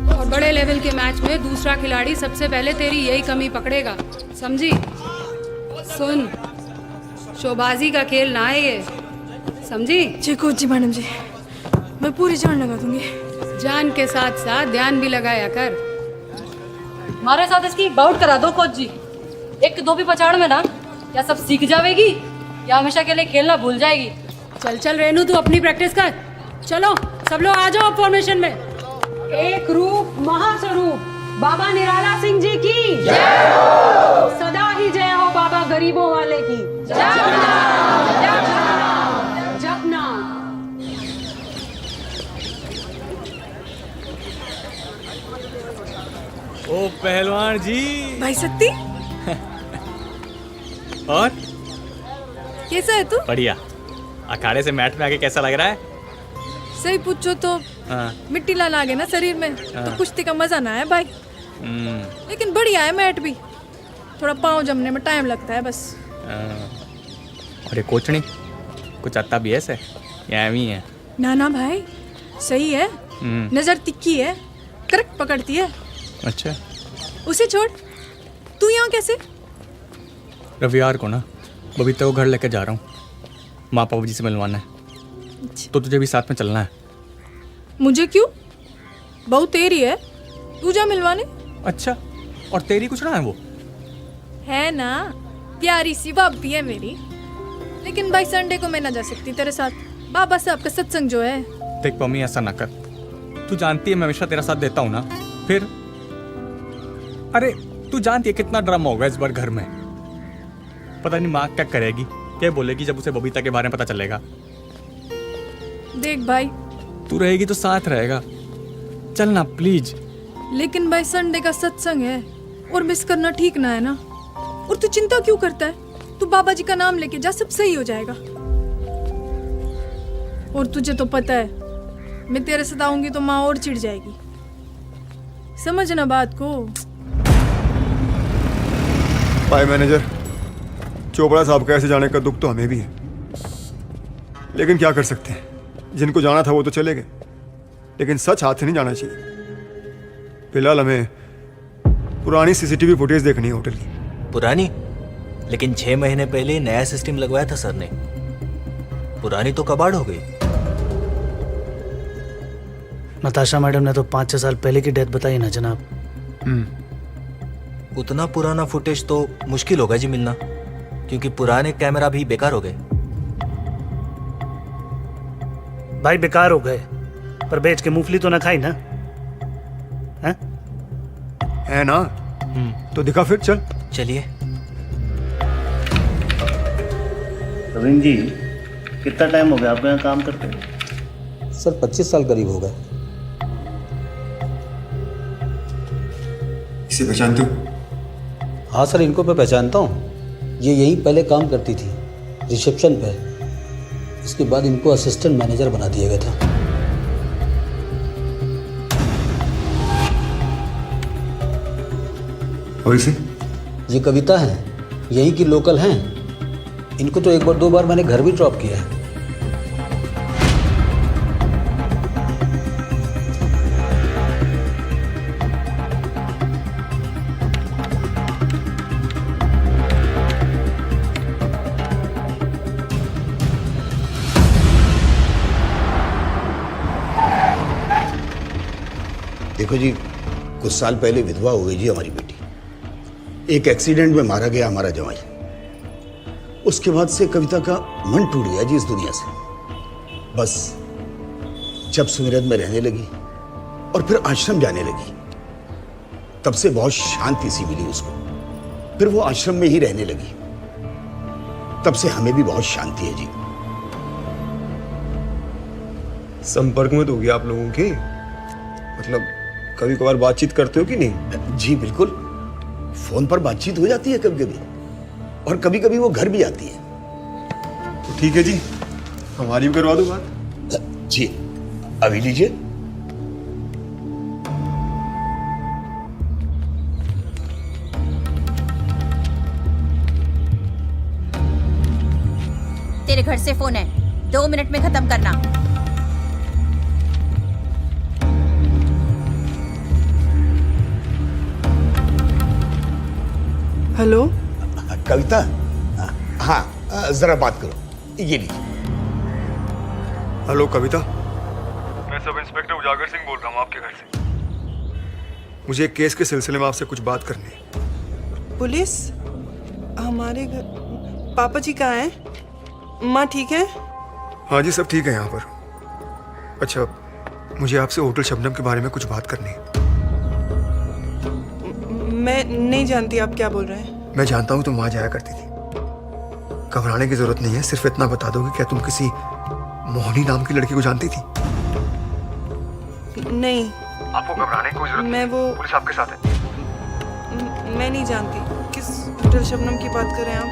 और बड़े लेवल के मैच में दूसरा खिलाड़ी सबसे पहले तेरी यही कमी पकड़ेगा, समझी? सुन, शोबाजी का खेल ना है ये, समझी? जी कोच जी, मैडम जी, मैं पूरी जान लगा दूंगी। जान के साथ साथ ध्यान भी लगाया कर। हमारे साथ इसकी बाउट करा दो कोच जी। 1-2 भी पछाड़ में ना, या सब सीख जाएगी या हमेशा के लिए खेलना भूल जाएगी। चल रेनू, तू अपनी प्रैक्टिस कर। चलो सब लोग आ जाओ फॉर्मेशन में। एक रूप महास्वरूप बाबा निराला सिंह जी की जय हो। सदा ही जय हो बाबा गरीबों वाले की जपना। ओ पहलवान जी। भाई सत्ती। और कैसा है तू? बढ़िया। अखाड़े से मैट में आके कैसा लग रहा है? सही पूछो तो मिट्टी लाना आ गया ना शरीर में, तो कुश्ती का मजा ना है भाई। लेकिन बढ़िया है मैट भी। थोड़ा पाँव जमने में टाइम लगता है बस। और ये कोचनी कुछ आता भी ऐसे या एवं ही है? ना ना भाई, सही है, नजर तिक्की है, करेक्ट पकड़ती है। अच्छा, उसे छोड़, तू यहाँ कैसे? रविवार को ना बबीता को घर लेके जा रहा हूँ, माँ पापा जी से मिलवाना है। तो तुझे भी साथ में चलना है। मुझे क्यों? बहू तेरी है, तू जा मिलवाने। अच्छा, और तेरी कुछ ना है वो? है ना, प्यारी सी भाभी है मेरी। लेकिन भाई संडे को मैं ना जा सकती तेरे साथ, बाबा साहब का सत्संग जो है। देख पम्मी, ऐसा ना कर, तू जानती है मैं हमेशा तेरा साथ देता हूँ ना। फिर अरे तू जानती है कितना ड्रामा होगा इस बार घर में। पता नहीं माँ क्या करेगी, क्या बोलेगी जब उसे बबीता के बारे में पता चलेगा। देख भाई, तू रहेगी तो साथ रहेगा, चलना प्लीज। लेकिन भाई संडे का सत्संग है और मिस करना ठीक ना है ना। और तू चिंता क्यों करता है? तू बाबा जी का नाम लेके जा, सब सही हो जाएगा। और तुझे तो पता है, मैं तेरे साथ आऊंगी तो माँ और चिढ़ जाएगी। समझना बात को। भाई मैनेजर, चोपड़ा साहब का ऐसे जाने का दुख तो हमें भी है, लेकिन क्या कर सकते हैं। जिनको जाना था वो तो चले गए, लेकिन सच हाथ से नहीं जाना चाहिए। फिलहाल हमें पुरानी सीसीटीवी फुटेज देखनी है होटल की। पुरानी? लेकिन 6 महीने पहले ही नया सिस्टम लगवाया था सर ने, पुरानी तो कबाड़ हो गई। नताशा मैडम ने तो 5-6 साल पहले की डेथ बताई ना जनाब। उतना पुराना फुटेज तो मुश्किल होगा जी मिलना, क्योंकि पुराने कैमरा भी बेकार हो गए। भाई बेकार हो गए, पर बेच के मूंगफली तो ना खाई ना, है ना? तो दिखा फिर, चल चलिए। रविंद्र जी, कितना टाइम हो गया आपको यहाँ काम करते? सर 25 साल करीब हो गए। इसे पहचानते हो? हाँ सर, इनको मैं पहचानता हूँ। ये यहीं पहले काम करती थी, रिसेप्शन पे। इसके बाद इनको असिस्टेंट मैनेजर बना दिया गया था। और इसे? ये कविता है, यहीं की लोकल हैं। इनको तो 1-2 बार मैंने घर भी ड्रॉप किया है। देखो जी, कुछ साल पहले विधवा हो गई जी हमारी बेटी। एक एक्सीडेंट में मारा गया हमारा जवाई। उसके बाद से कविता का मन टूट गया जी इस दुनिया से। बस जब सुमिरत में रहने लगी और फिर आश्रम जाने लगी, तब से बहुत शांति सी मिली उसको। फिर वो आश्रम में ही रहने लगी, तब से हमें भी बहुत शांति है जी। संपर्क में तो होगी आप लोगों के? मतलब कभी कभार बातचीत करते हो कि नहीं? जी बिल्कुल, फोन पर बातचीत हो जाती है कभी कभी, और कभी कभी वो घर भी आती है। तो ठीक है जी, हमारी भी करवा दो बात। जी अभी लीजिए। तेरे घर से फोन है, 2 मिनट में खत्म करना। हेलो कविता, हाँ जरा बात करो, ये लीजिए। हेलो कविता, मैं सब इंस्पेक्टर उजागर सिंह बोल रहा हूँ आपके घर से। मुझे एक केस के सिलसिले में आपसे कुछ बात करनी है। पुलिस? हमारे घर पापा जी कहाँ हैं? माँ ठीक है? हाँ जी, सब ठीक है यहाँ पर। अच्छा, मुझे आपसे होटल शबनम के बारे में कुछ बात करनी है। मैं नहीं जानती आप क्या बोल रहे हैं। मैं जानता हूँ तुम वहां जाया करती थी। घबराने की जरूरत नहीं है, सिर्फ इतना बता दो कि क्या तुम किसी मोहनी नाम की लड़की को जानती थी? नहीं। आपको घबराने की कोई जरूरत मैं वो पुलिस आपके साथ है। मैं नहीं जानती। किस होटल शबनम की बात कर रहे हैं आप?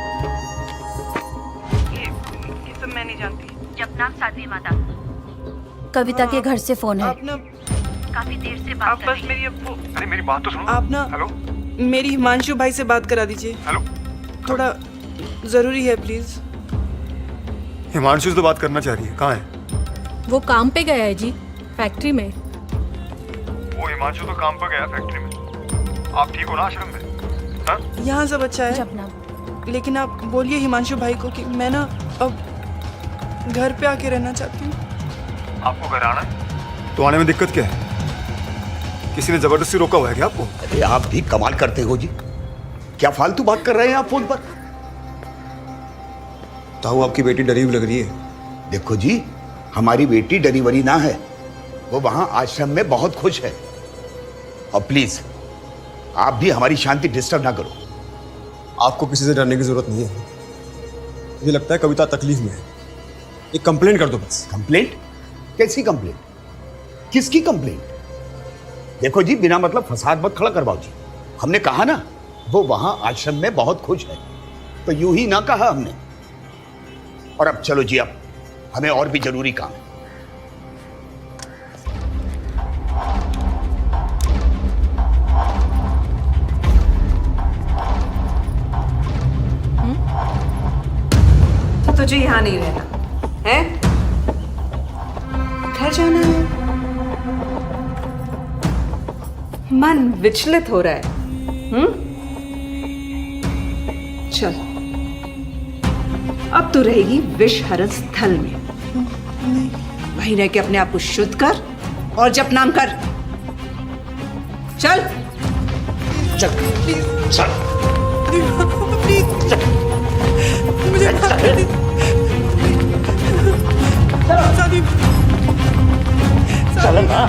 ये सब मैं नहीं जानती। जपना साध्वी माता। कविता के घर से फोन है। आप ना काफी देर से बात आप बस मेरी अरे मेरी बात तो सुनो। आप ना हेलो मेरी हिमांशु भाई से बात करा दीजिए। हेलो। थोड़ा ज़रूरी है प्लीज़। हिमांशु से तो बात करना चाह रही है, कहाँ है? वो काम पे गया है जी, फैक्ट्री में। वो हिमांशु तो काम पर गया फैक्ट्री में। आप ठीक हो ना आश्रम में? हाँ? यहाँ सब अच्छा है, लेकिन आप बोलिए हिमांशु भाई को कि मैं ना अब घर पे आके रहना चाहती हूँ। आपको घर आना है? तो आने में दिक्कत क्या है? किसी ने जबरदस्ती रोका हुआ है क्या आपको? अरे आप भी कमाल करते हो जी, क्या फालतू बात कर रहे हैं आप फोन पर? ताऊ आपकी बेटी डरी हुई लग रही है। देखो जी, हमारी बेटी डरी वरी ना है, वो वहां आश्रम में बहुत खुश है। और प्लीज आप भी हमारी शांति डिस्टर्ब ना करो। आपको किसी से डरने की जरूरत नहीं है। मुझे लगता है कविता तकलीफ में है। एक कंप्लेंट कर दो बस। कंप्लेंट? कैसी कंप्लेंट? किसकी कंप्लेंट? देखो जी, बिना मतलब फसाद मत खड़ा करवाओ जी। हमने कहा ना वो वहां आश्रम में बहुत खुश है, तो यूं ही ना कहा हमने। और अब चलो जी, अब हमें और भी जरूरी काम है। तो तुझे यहाँ नहीं रहना है, घर जाना है। मन विचलित हो रहा है। चल, अब तू रहेगी विषहरण स्थल में। वहीं रह के अपने आप को शुद्ध कर और जप नाम कर। चल चल चल मुझे चल ना,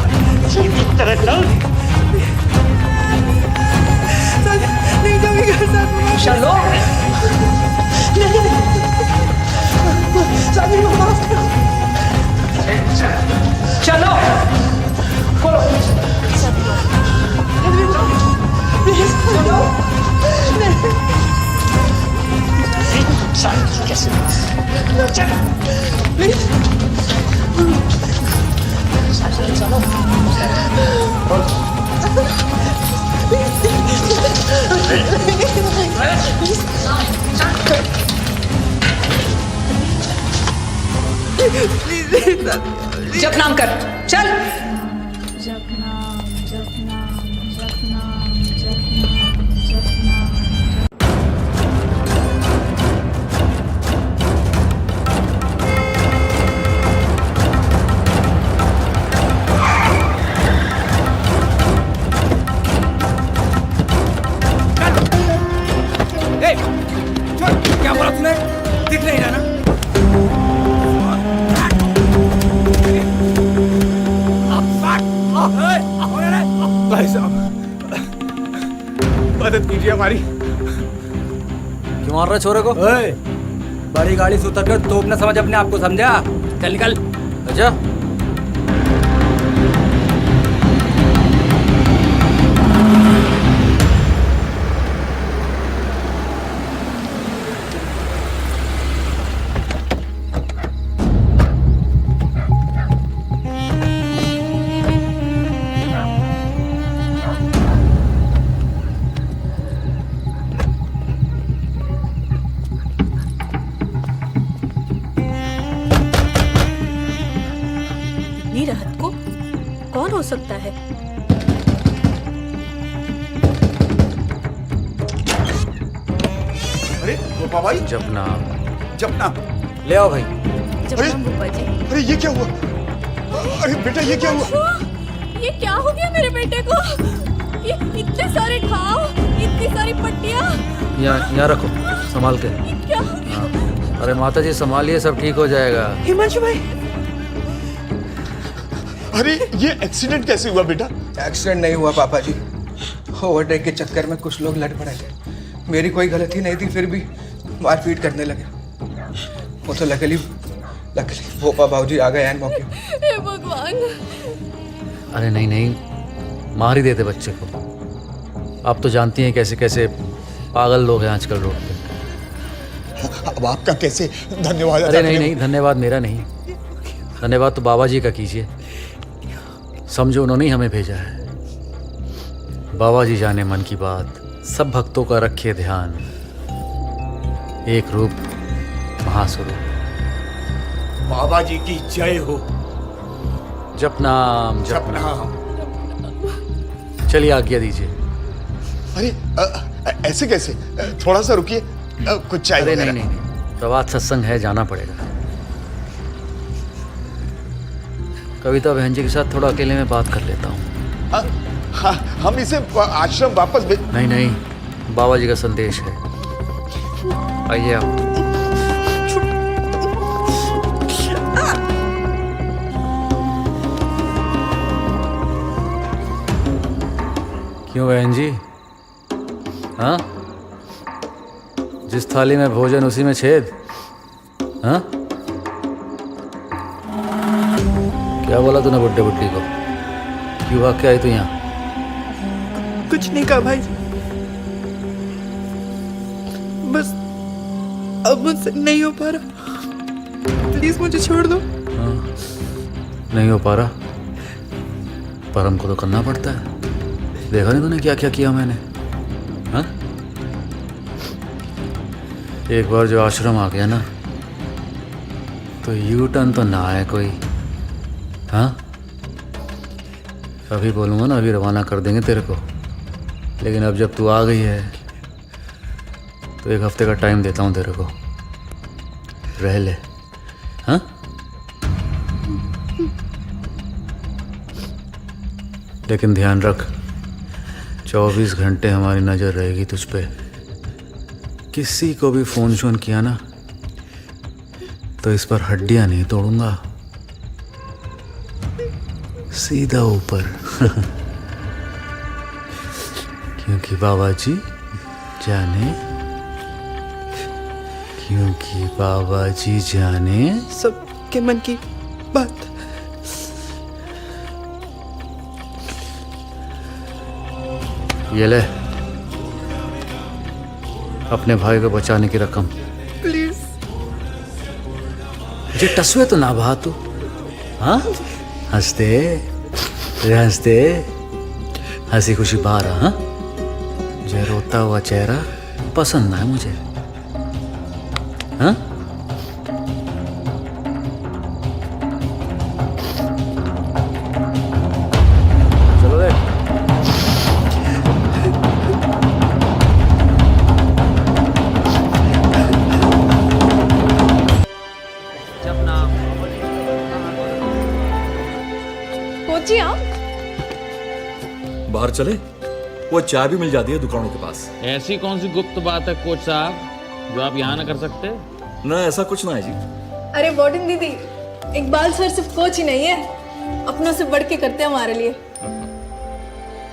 सीधी तरह चल। नहीं जाऊंगी घर साथ। चलो। शादी को माफ करो। चलो बोलो। प्लीज चलो। कैसे? जप नाम कर। चल। जप नाम जप नाम जप नाम जप नाम जप नाम। क्या बोला तूने? दिख नहीं रहा ना? भाई साहब, मदद कीजिए हमारी। क्यों मार रहा छोरे को? बड़ी गाड़ी से उतर कर तोप न समझ अपने आप को, समझा? चल निकल। अच्छा, राहत को कौन हो सकता है? अरे गोपा भाई, जपना जपना ले आओ भाई। अरे अरे ये क्या हुआ? अरे बेटा ये क्या हुआ? ये क्या हो गया मेरे बेटे को? ये इतने सारे घाव, इतनी सारी पट्टियां। यहाँ रखो, संभाल के। क्या? अरे माता जी संभालिए, सब ठीक हो जाएगा। हिमांशु भाई, अरे ये एक्सीडेंट कैसे हुआ बेटा? एक्सीडेंट नहीं हुआ पापा जी, ओवरटेक के चक्कर में कुछ लोग लड़ पड़े थे। मेरी कोई गलती नहीं थी, फिर भी मारपीट करने लगे। वो तो लकली भोपा बाबूजी आ गए एन मौके। हे भगवान। अरे नहीं नहीं, मार ही देते बच्चे को। आप तो जानती हैं कैसे कैसे पागल लोग हैं आजकल रोड पे। अब आपका कैसे धन्यवाद? अरे नहीं नहीं, धन्यवाद मेरा नहीं, धन्यवाद तो बाबा जी का कीजिए। समझो उन्होंने ही हमें भेजा है। बाबा जी जाने मन की बात, सब भक्तों का रखिए ध्यान, एक रूप महास्वरूप। बाबा जी की जय हो। जपनाम जपनाम। चलिए आज्ञा दीजिए। अरे ऐसे कैसे? थोड़ा सा रुकिए, कुछ चाय अरे वगैरह। नहीं, प्रभात सत्संग है, जाना पड़ेगा। कविता बहन जी के साथ थोड़ा अकेले में बात कर लेता हूँ। हाँ, हम इसे आश्रम वापस भेज। नहीं, बाबा जी का संदेश है। आइए आप। क्यों बहन जी? हाँ, जिस थाली में भोजन उसी में छेद। हाँ, क्या बोला तूने बुड्ढे बुड्ढी को? क्यों भाग के आई तू यहाँ? कुछ नहीं कहा भाई, बस अब मुझसे नहीं हो पा रहा, प्लीज मुझे छोड़ दो। हाँ, नहीं हो पा रहा, पर हमको तो करना पड़ता है। देखा नहीं तूने क्या क्या किया मैंने? हाँ, एक बार जो आश्रम आ गया ना, तो यू टर्न तो ना आए कोई। हाँ, अभी बोलूँगा ना, अभी रवाना कर देंगे तेरे को, लेकिन अब जब तू आ गई है तो 1 हफ्ते का टाइम देता हूँ तेरे को, रह ले। हाँ, लेकिन ध्यान रख, 24 घंटे हमारी नज़र रहेगी तुझ पे। किसी को भी फ़ोन शोन किया ना तो इस पर हड्डियाँ नहीं तोड़ूंगा, सीधा ऊपर। क्योंकि बाबा जी जाने, क्योंकि बाबा जी जाने सबके मन की बात। ये ले अपने भाई को बचाने की रकम। प्लीज। जे टसुए तो ना बहा तू। हाँ, हंसते हंसते हंसी खुशी बहा रहा। हाँ, मुझे रोता हुआ चेहरा पसंद ना है मुझे। हाँ, चलो रे। पहुंची आप? बाहर चले, वो चाय भी मिल जाती है दुकानों के पास। ऐसी कौन सी गुप्त बात है कोच साहब जो आप यहाँ ना कर सकते? ना, ऐसा कुछ ना है जी। अरे वार्डन दीदी, इकबाल सर सिर्फ कोच ही नहीं है, अपनों से बढ़ के करते हैं हमारे लिए।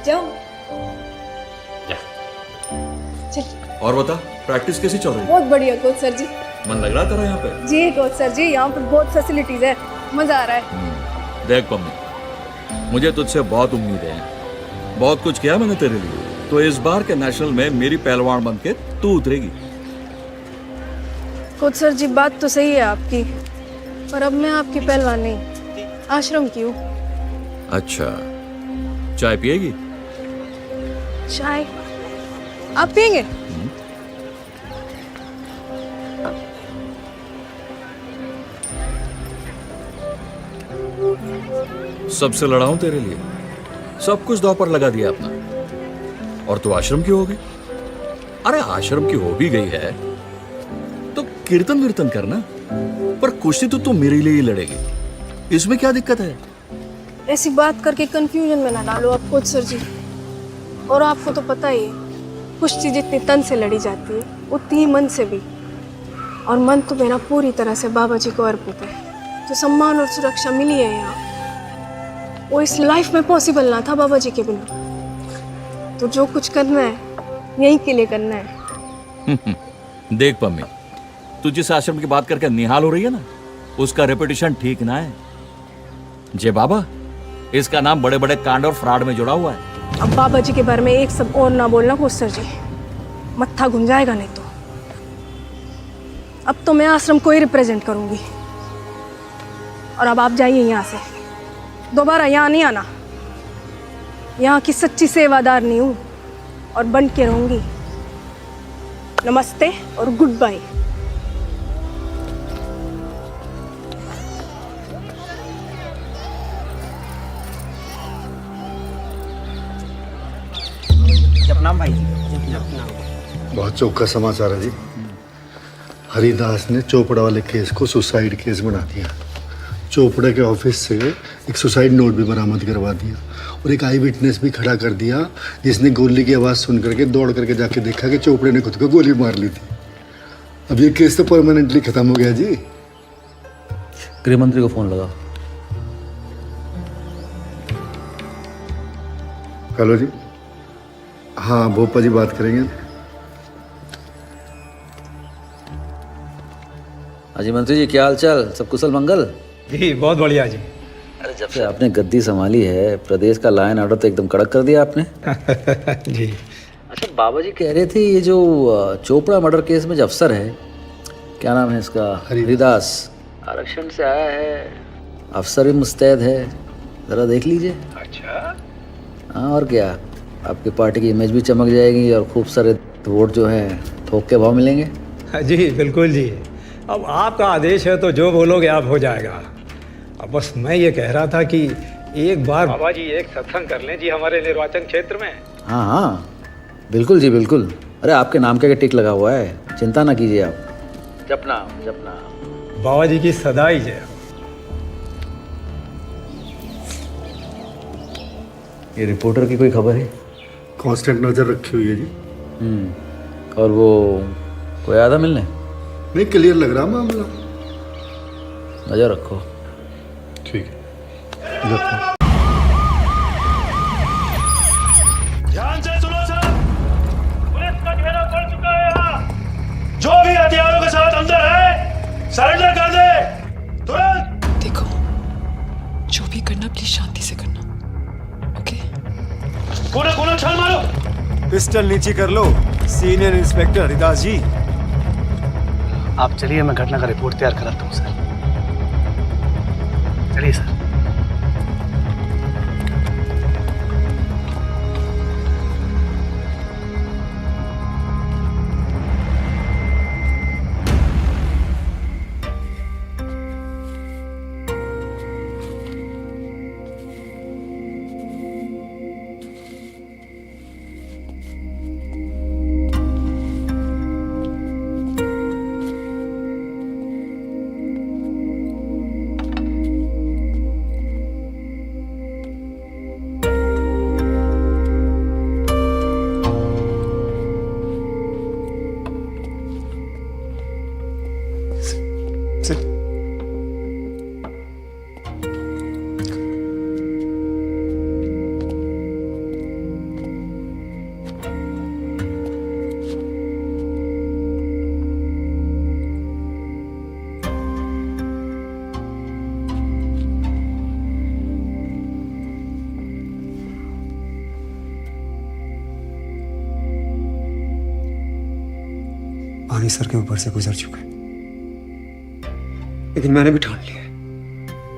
जाओ। चल। और बता, प्रैक्टिस कैसी चल रही है? बहुत बढ़िया कोच सर जी। मन लग रहा है तेरा यहाँ पे? जी कोच सर जी, यहाँ पर बहुत फैसिलिटीज है, मजा आ रहा है। देख पम्मी, मुझे तुझसे बहुत उम्मीदें हैं, बहुत कुछ किया मैंने तेरे लिए, तो इस बार के नेशनल में मेरी पहलवान बन के तू उतरेगी। कोच सर जी, बात तो सही है आपकी, पर अब मैं आपकी पहलवान नहीं, आश्रम की हूँ। अच्छा, चाय पिएगी? चाय आप पियेंगे? सबसे लड़ा हूं तेरे लिए, सब कुछ दांव पर लगा दिया अपना, और तू आश्रम की हो गई। अरे आश्रम की हो भी गई है तो कीर्तन वीर्तन करना, पर कुश्ती तो तू मेरे लिए ही लड़ेगी, इसमें क्या दिक्कत है? ऐसी बात करके कंफ्यूजन में ना डालो आप कोच सर जी। और आपको तो पता ही है, कुश्ती जितनी तन से लड़ी जाती है उतनी ही मन से भी, और मन तो मेरा पूरी तरह से बाबा जी को अर्पित है। जो सम्मान और सुरक्षा मिली है यहाँ, वो इस लाइफ में पॉसिबल ना था बाबा जी के बिना। तो जो कुछ करना है यहीं के लिए करना है। देख पम्मी, तू जिस आश्रम की बात करके निहाल हो रही है ना, उसका रेपुटेशन ठीक ना है। जय बाबा, इसका नाम बड़े बड़े कांड और फ्रॉड में जुड़ा हुआ है। अब बाबा जी के बारे में एक सब और ना बोलना कोच सर जी, मत्था घुम जाएगा नहीं तो। अब तो मैं आश्रम को ही रिप्रेजेंट करूंगी, और अब आप जाइए यहाँ से, दोबारा यहाँ नहीं आना। यहाँ की सच्ची सेवादार नहीं हूँ, और बन के रहूंगी। नमस्ते और गुड बाय। जपनाम भाई जी, जपनाम। बहुत चौका समाचार है जी। हरिदास ने चोपड़ा वाले केस को सुसाइड केस बना दिया। चोपड़ा के ऑफिस से एक सुसाइड नोट भी बरामद करवा दिया और एक आई विटनेस भी खड़ा कर दिया जिसने गोली की आवाज़ सुन करके दौड़ करके जाके देखा कि चोपड़े ने खुद को गोली मार ली थी। अब ये केस तो परमानेंटली खत्म हो गया जी। गृह मंत्री को फोन लगाओ। हेलो जी, हाँ भोपा जी बात करेंगे। अजी मंत्री जी, क्या हाल चाल? सब कुशल मंगल? जी बहुत बढ़िया जी। अरे जब से आपने गद्दी संभाली है प्रदेश का लाइन ऑर्डर तो एकदम कड़क कर दिया आपने। जी। अच्छा, बाबा जी कह रहे थे ये जो चोपड़ा मर्डर केस में जो अफसर है, क्या नाम है इसका, हरिदास, आरक्षण से आया है, अफसर भी मुस्तैद है, ज़रा देख लीजिए। अच्छा। हाँ और क्या, आपकी पार्टी की इमेज भी चमक जाएगी और खूब सारे वोट जो है थोक के भाव मिलेंगे। जी बिल्कुल जी, अब आपका आदेश है तो जो बोलोगे आप हो जाएगा। अब बस मैं ये कह रहा था कि एक बार बाबा जी एक सत्संग कर लें जी हमारे निर्वाचन क्षेत्र में। हाँ हाँ बिल्कुल जी बिल्कुल। अरे आपके नाम का टिक लगा हुआ है, चिंता ना कीजिए आप। जपना जपना। बाबा जी की सदाई जय। ये रिपोर्टर की कोई खबर है? कांस्टेंट नजर रखी हुई है जी। और वो कोई आया था मिलने? नहीं, क्लियर लग रहा मामला। नजर रखो। ठीक है। ध्यान से सुनो सब, पुलिस का घेरा पड़ चुका है यहाँ। जो भी हथियारों के साथ अंदर है सरेंडर कर दे तुरंत। देखो, जो भी करना प्लीज शांति से करना, ओके? कोना छाल मारो। पिस्टल नीचे कर लो सीनियर इंस्पेक्टर हरिदास जी। आप चलिए, मैं घटना का रिपोर्ट तैयार कराता हूँ सर। चलिए सर। पानी सर के ऊपर से गुजर चुका है, लेकिन मैंने भी ठान लिया है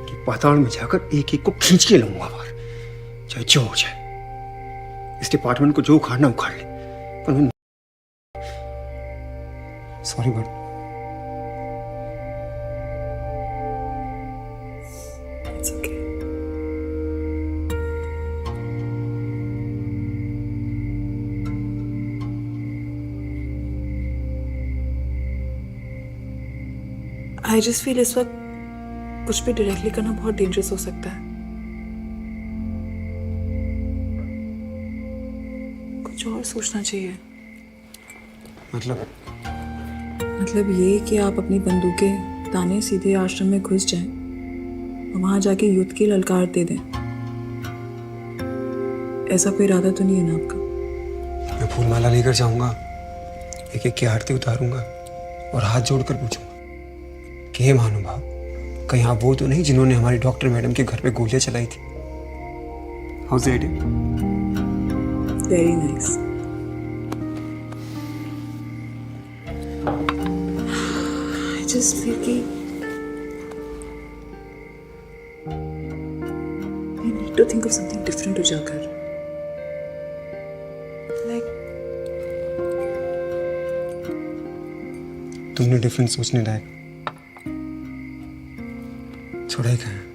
कि पाताल में जाकर एक एक को खींच के लूंगा बाहर, चाहे जो हो जाए। इस डिपार्टमेंट को जो उखाड़ना उखाड़ ले, पर मैं sorry but it's okay. I just feel इस वक्त कुछ भी डायरेक्टली करना बहुत डेंजरस हो सकता है। कुछ और सोचना चाहिए। मतलब ये कि आप अपनी बंदूकें ताने सीधे आश्रम में घुस जाएं और वहां जाके युद्ध की ललकार दे दें। ऐसा कोई इरादा तो नहीं है ना आपका? मैं फूलमाला लेकर जाऊंगा, एक एक की आरती उतारूंगा और हाथ जोड़कर पूछूंगा कि हे महानुभाव, कहीं आप वो तो नहीं जिन्होंने हमारी डॉक्टर मैडम के घर पे गोलियां चलाई थी? How is it? Very nice. I just feel कि I need to think of something different, उजागर। Like नो डिफरेंस सोचने लायक छोड़ा ही कहाँ।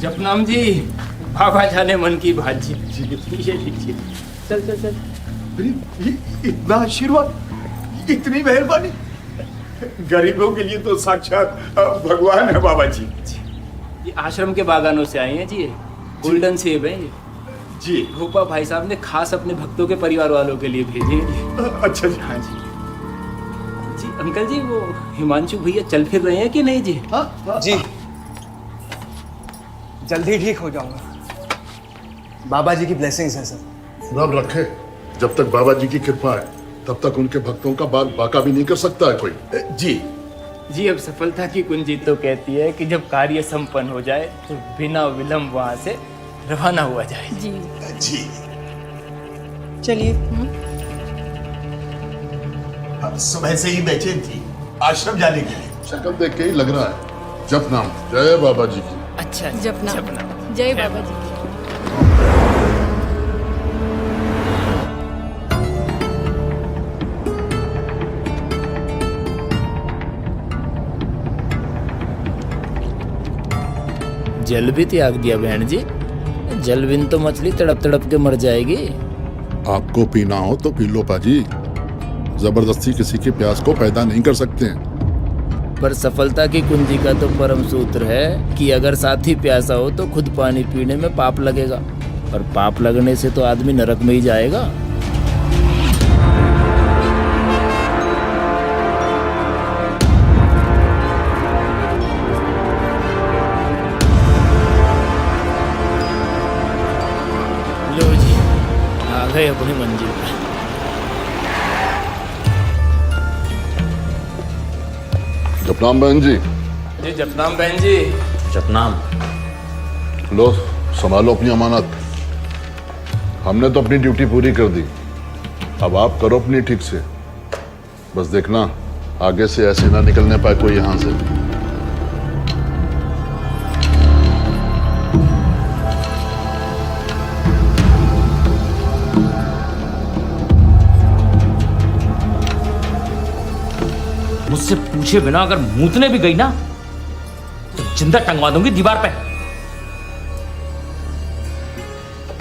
जपनाम जी, बाबा जाने मन की बात जी। ये लीजिए। चल चल चल। इतना आशीर्वाद, इतनी मेहरबानी, गरीबों के लिए तो साक्षात भगवान है बाबा जी। ये आश्रम के बागानों से आए हैं जी, ये गोल्डन सेब है ये जी। भोपा भाई साहब ने खास अपने भक्तों के परिवार वालों के लिए भेजे हैं। अच्छा जी। हाँ जी जी। अंकल जी, वो हिमांशु भैया चल फिर रहे हैं कि नहीं जी? जी जल्दी ठीक हो जाऊंगा। बाबा जी की ब्लेसिंग्स हैं सर। रब रखे, जब तक बाबा जी की कृपा है तब तक उनके भक्तों का बाग बाका भी नहीं कर सकता है कोई। जी जी। अब सफलता की कुंजी तो कहती है कि जब कार्य संपन्न हो जाए तो बिना विलंब वहां से रवाना हुआ जाए। जी जी। चलिए। सुबह से ही बेचैन थी आश्रम जाने के लिए। शक्ल देख के ही लग रहा है। जपनाम। जय बाबा जी की। अच्छा जपनाम। जय बाबा जी की। जल भी त्याग दिया बहन जी। जल बिन तो मछली तड़प तड़प के मर जाएगी। आपको पीना हो तो पी लो पाजी, जबरदस्ती किसी की प्यास को पैदा नहीं कर सकते हैं। पर सफलता की कुंजी का तो परम सूत्र है कि अगर साथी प्यासा हो तो खुद पानी पीने में पाप लगेगा, और पाप लगने से तो आदमी नरक में ही जाएगा। लो जी, आ गए अपनी मंजिल पे। जपनाम बहन जी। जी जपनाम बहन जी। जपनाम। लो संभालो अपनी अमानत। हमने तो अपनी ड्यूटी पूरी कर दी, अब आप करो अपनी ठीक से। बस देखना आगे से ऐसे ना निकलने पाए कोई यहां से। मुझसे पूछे बिना अगर मूतने भी गई ना तो जिंदा टंगवा दूंगी दीवार पे।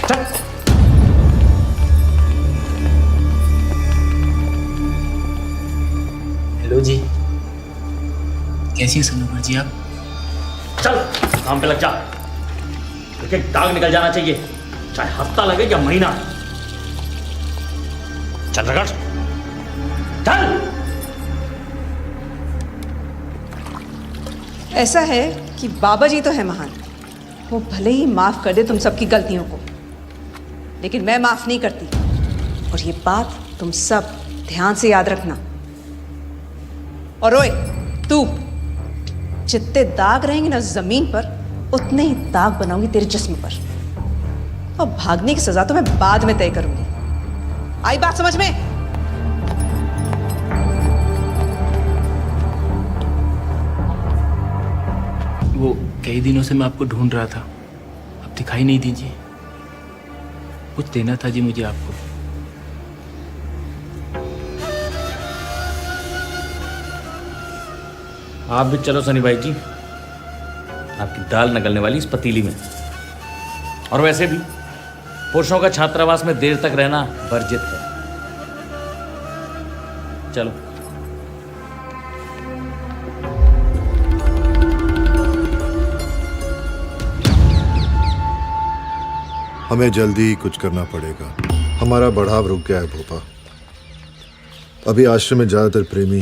चल। हेलो जी, कैसी सनोवर जी आप? चल काम पे लग जा, एक एक दाग निकल जाना चाहिए, चाहे हफ्ता लगे या महीना। चल रगड़, चल। ऐसा है कि बाबा जी तो है महान, वो भले ही माफ कर दे तुम सबकी गलतियों को, लेकिन मैं माफ नहीं करती। और ये बात तुम सब ध्यान से याद रखना। और ओए तू, जितने दाग रहेंगे ना जमीन पर, उतने ही दाग बनाऊंगी तेरे जिस्म पर। और भागने की सजा तो मैं बाद में तय करूंगी। आई बात समझ में? वो कई दिनों से मैं आपको ढूंढ रहा था, अब दिखाई नहीं दीजिए। कुछ देना था जी मुझे आपको। आप भी चलो सनी भाई जी, आपकी दाल निकलने वाली इस पतीली में। और वैसे भी पुरुषों का छात्रावास में देर तक रहना वर्जित है। चलो। हमें जल्दी ही कुछ करना पड़ेगा, हमारा बढ़ाव रुक गया है भोपा। अभी आश्रम में ज्यादातर प्रेमी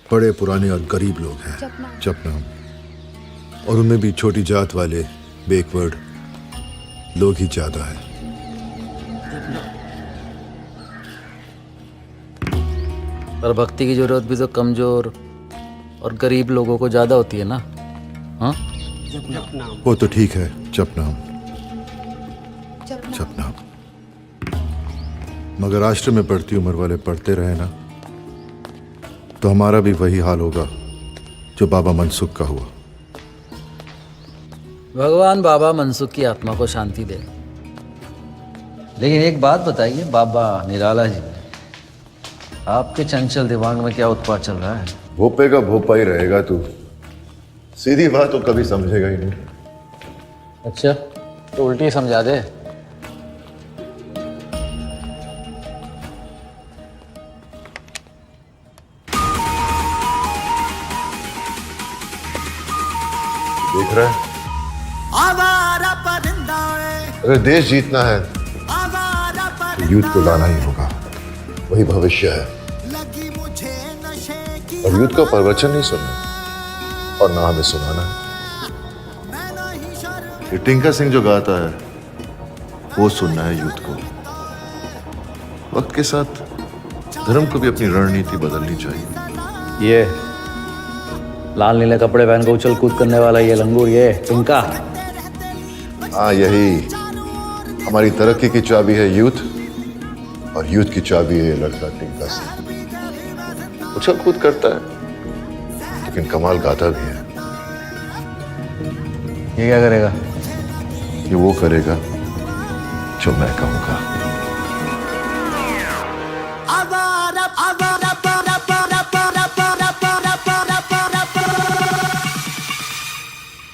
बड़े पुराने और गरीब लोग हैं, जपनाम, और उनमें भी छोटी जात वाले, बैकवर्ड, लोग ही ज्यादा है। पर भक्ति की जरूरत भी तो कमजोर और गरीब लोगों को ज्यादा होती है ना। हाँ, वो तो ठीक है, जपनाम जपनाम, मगर आश्रम में पढ़ती उम्र वाले पढ़ते रहे ना तो हमारा भी वही हाल होगा जो बाबा मनसुख का हुआ। भगवान बाबा मनसुख की आत्मा को शांति दे। लेकिन एक बात बताइए बाबा निराला जी, आपके चंचल दिमाग में क्या उत्पात चल रहा है? भोपे का भोपा ही रहेगा तू, सीधी बात तो कभी समझेगा ही नहीं। अच्छा, तो उल्टी समझा दे। देख रहा है, अगर देश जीतना है तो यूथ को लाना ही होगा, वही भविष्य है। और यूथ का प्रवचन नहीं सुनना और ना हमें सुनाना है। ये टिंका सिंह जो गाता है वो सुनना है यूथ को। वक्त के साथ धर्म को भी अपनी रणनीति बदलनी चाहिए। ये लाल नीले कपड़े पहन कर उछल कूद करने वाला ये लंगूर, ये टिंका। हाँ, यही हमारी तरक्की की चाबी है यूथ, और यूथ की चाबी है ये लड़का टिंका सिंह। उछल कूद करता है लेकिन कमाल गाता भी है। ये क्या करेगा? ये वो करेगा जो मैं कहूंगा।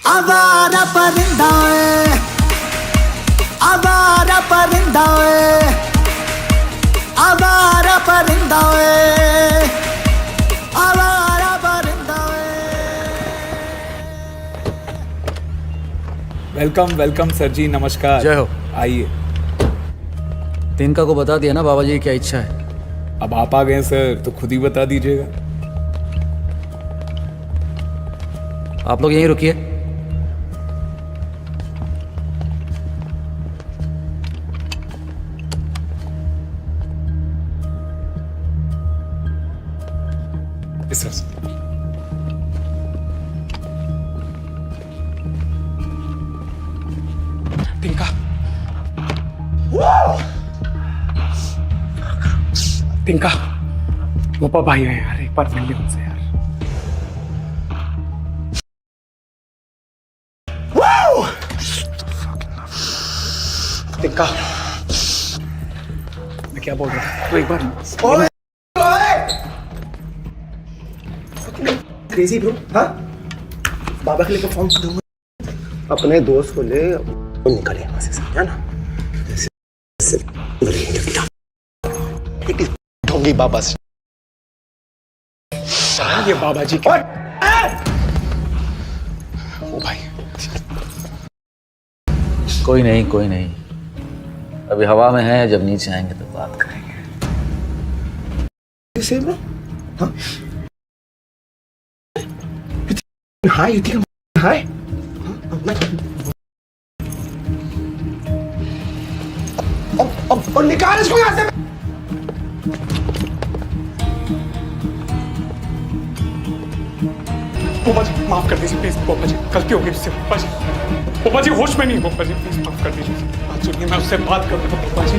आवारा परिंदा है, आवारा परिंदा है, आवारा परिंदा है, आवारा परिंदा है। वेलकम वेलकम सर जी, नमस्कार। जय हो। आइए। तिनका को बता दिया ना बाबा जी की क्या इच्छा है? अब आप आ गए सर तो खुद ही बता दीजिएगा। आप लोग यहीं रुकिए। टिंका, टिंका, गोपा भाई है यार, एक बार मिल ले उनसे यार। टिंका, मैं क्या बोल रहा था, तो एक बार क्रेजी ब्रो। हाँ, बाबा के लिए फॉर्म दूंगा। अपने दोस्त को ले निकले वहां से, समझा ना? ढोंगी बाबा से ये बाबा जी के। ओ भाई, कोई नहीं कोई नहीं, अभी हवा में है, जब नीचे आएंगे तो बात करेंगे। हाँ? हाय युतिका, हाय। और निकाल इसको यहाँ से। पोपा जी माफ कर दीजिए प्लीज, पोपा जी गलती हो गई मुझसे। पोपा जी होश में नहीं, पोपा जी प्लीज माफ कर दीजिए। बात सुनिए, मैं उससे बात कर रहा हूँ। पोपा जी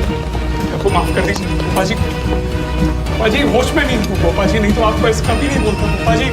आपको माफ कर दीजिए। पोपा जी होश में नहीं हूँ पोपा जी, नहीं तो आपको ऐसा कभी नहीं बोलता पोपा जी।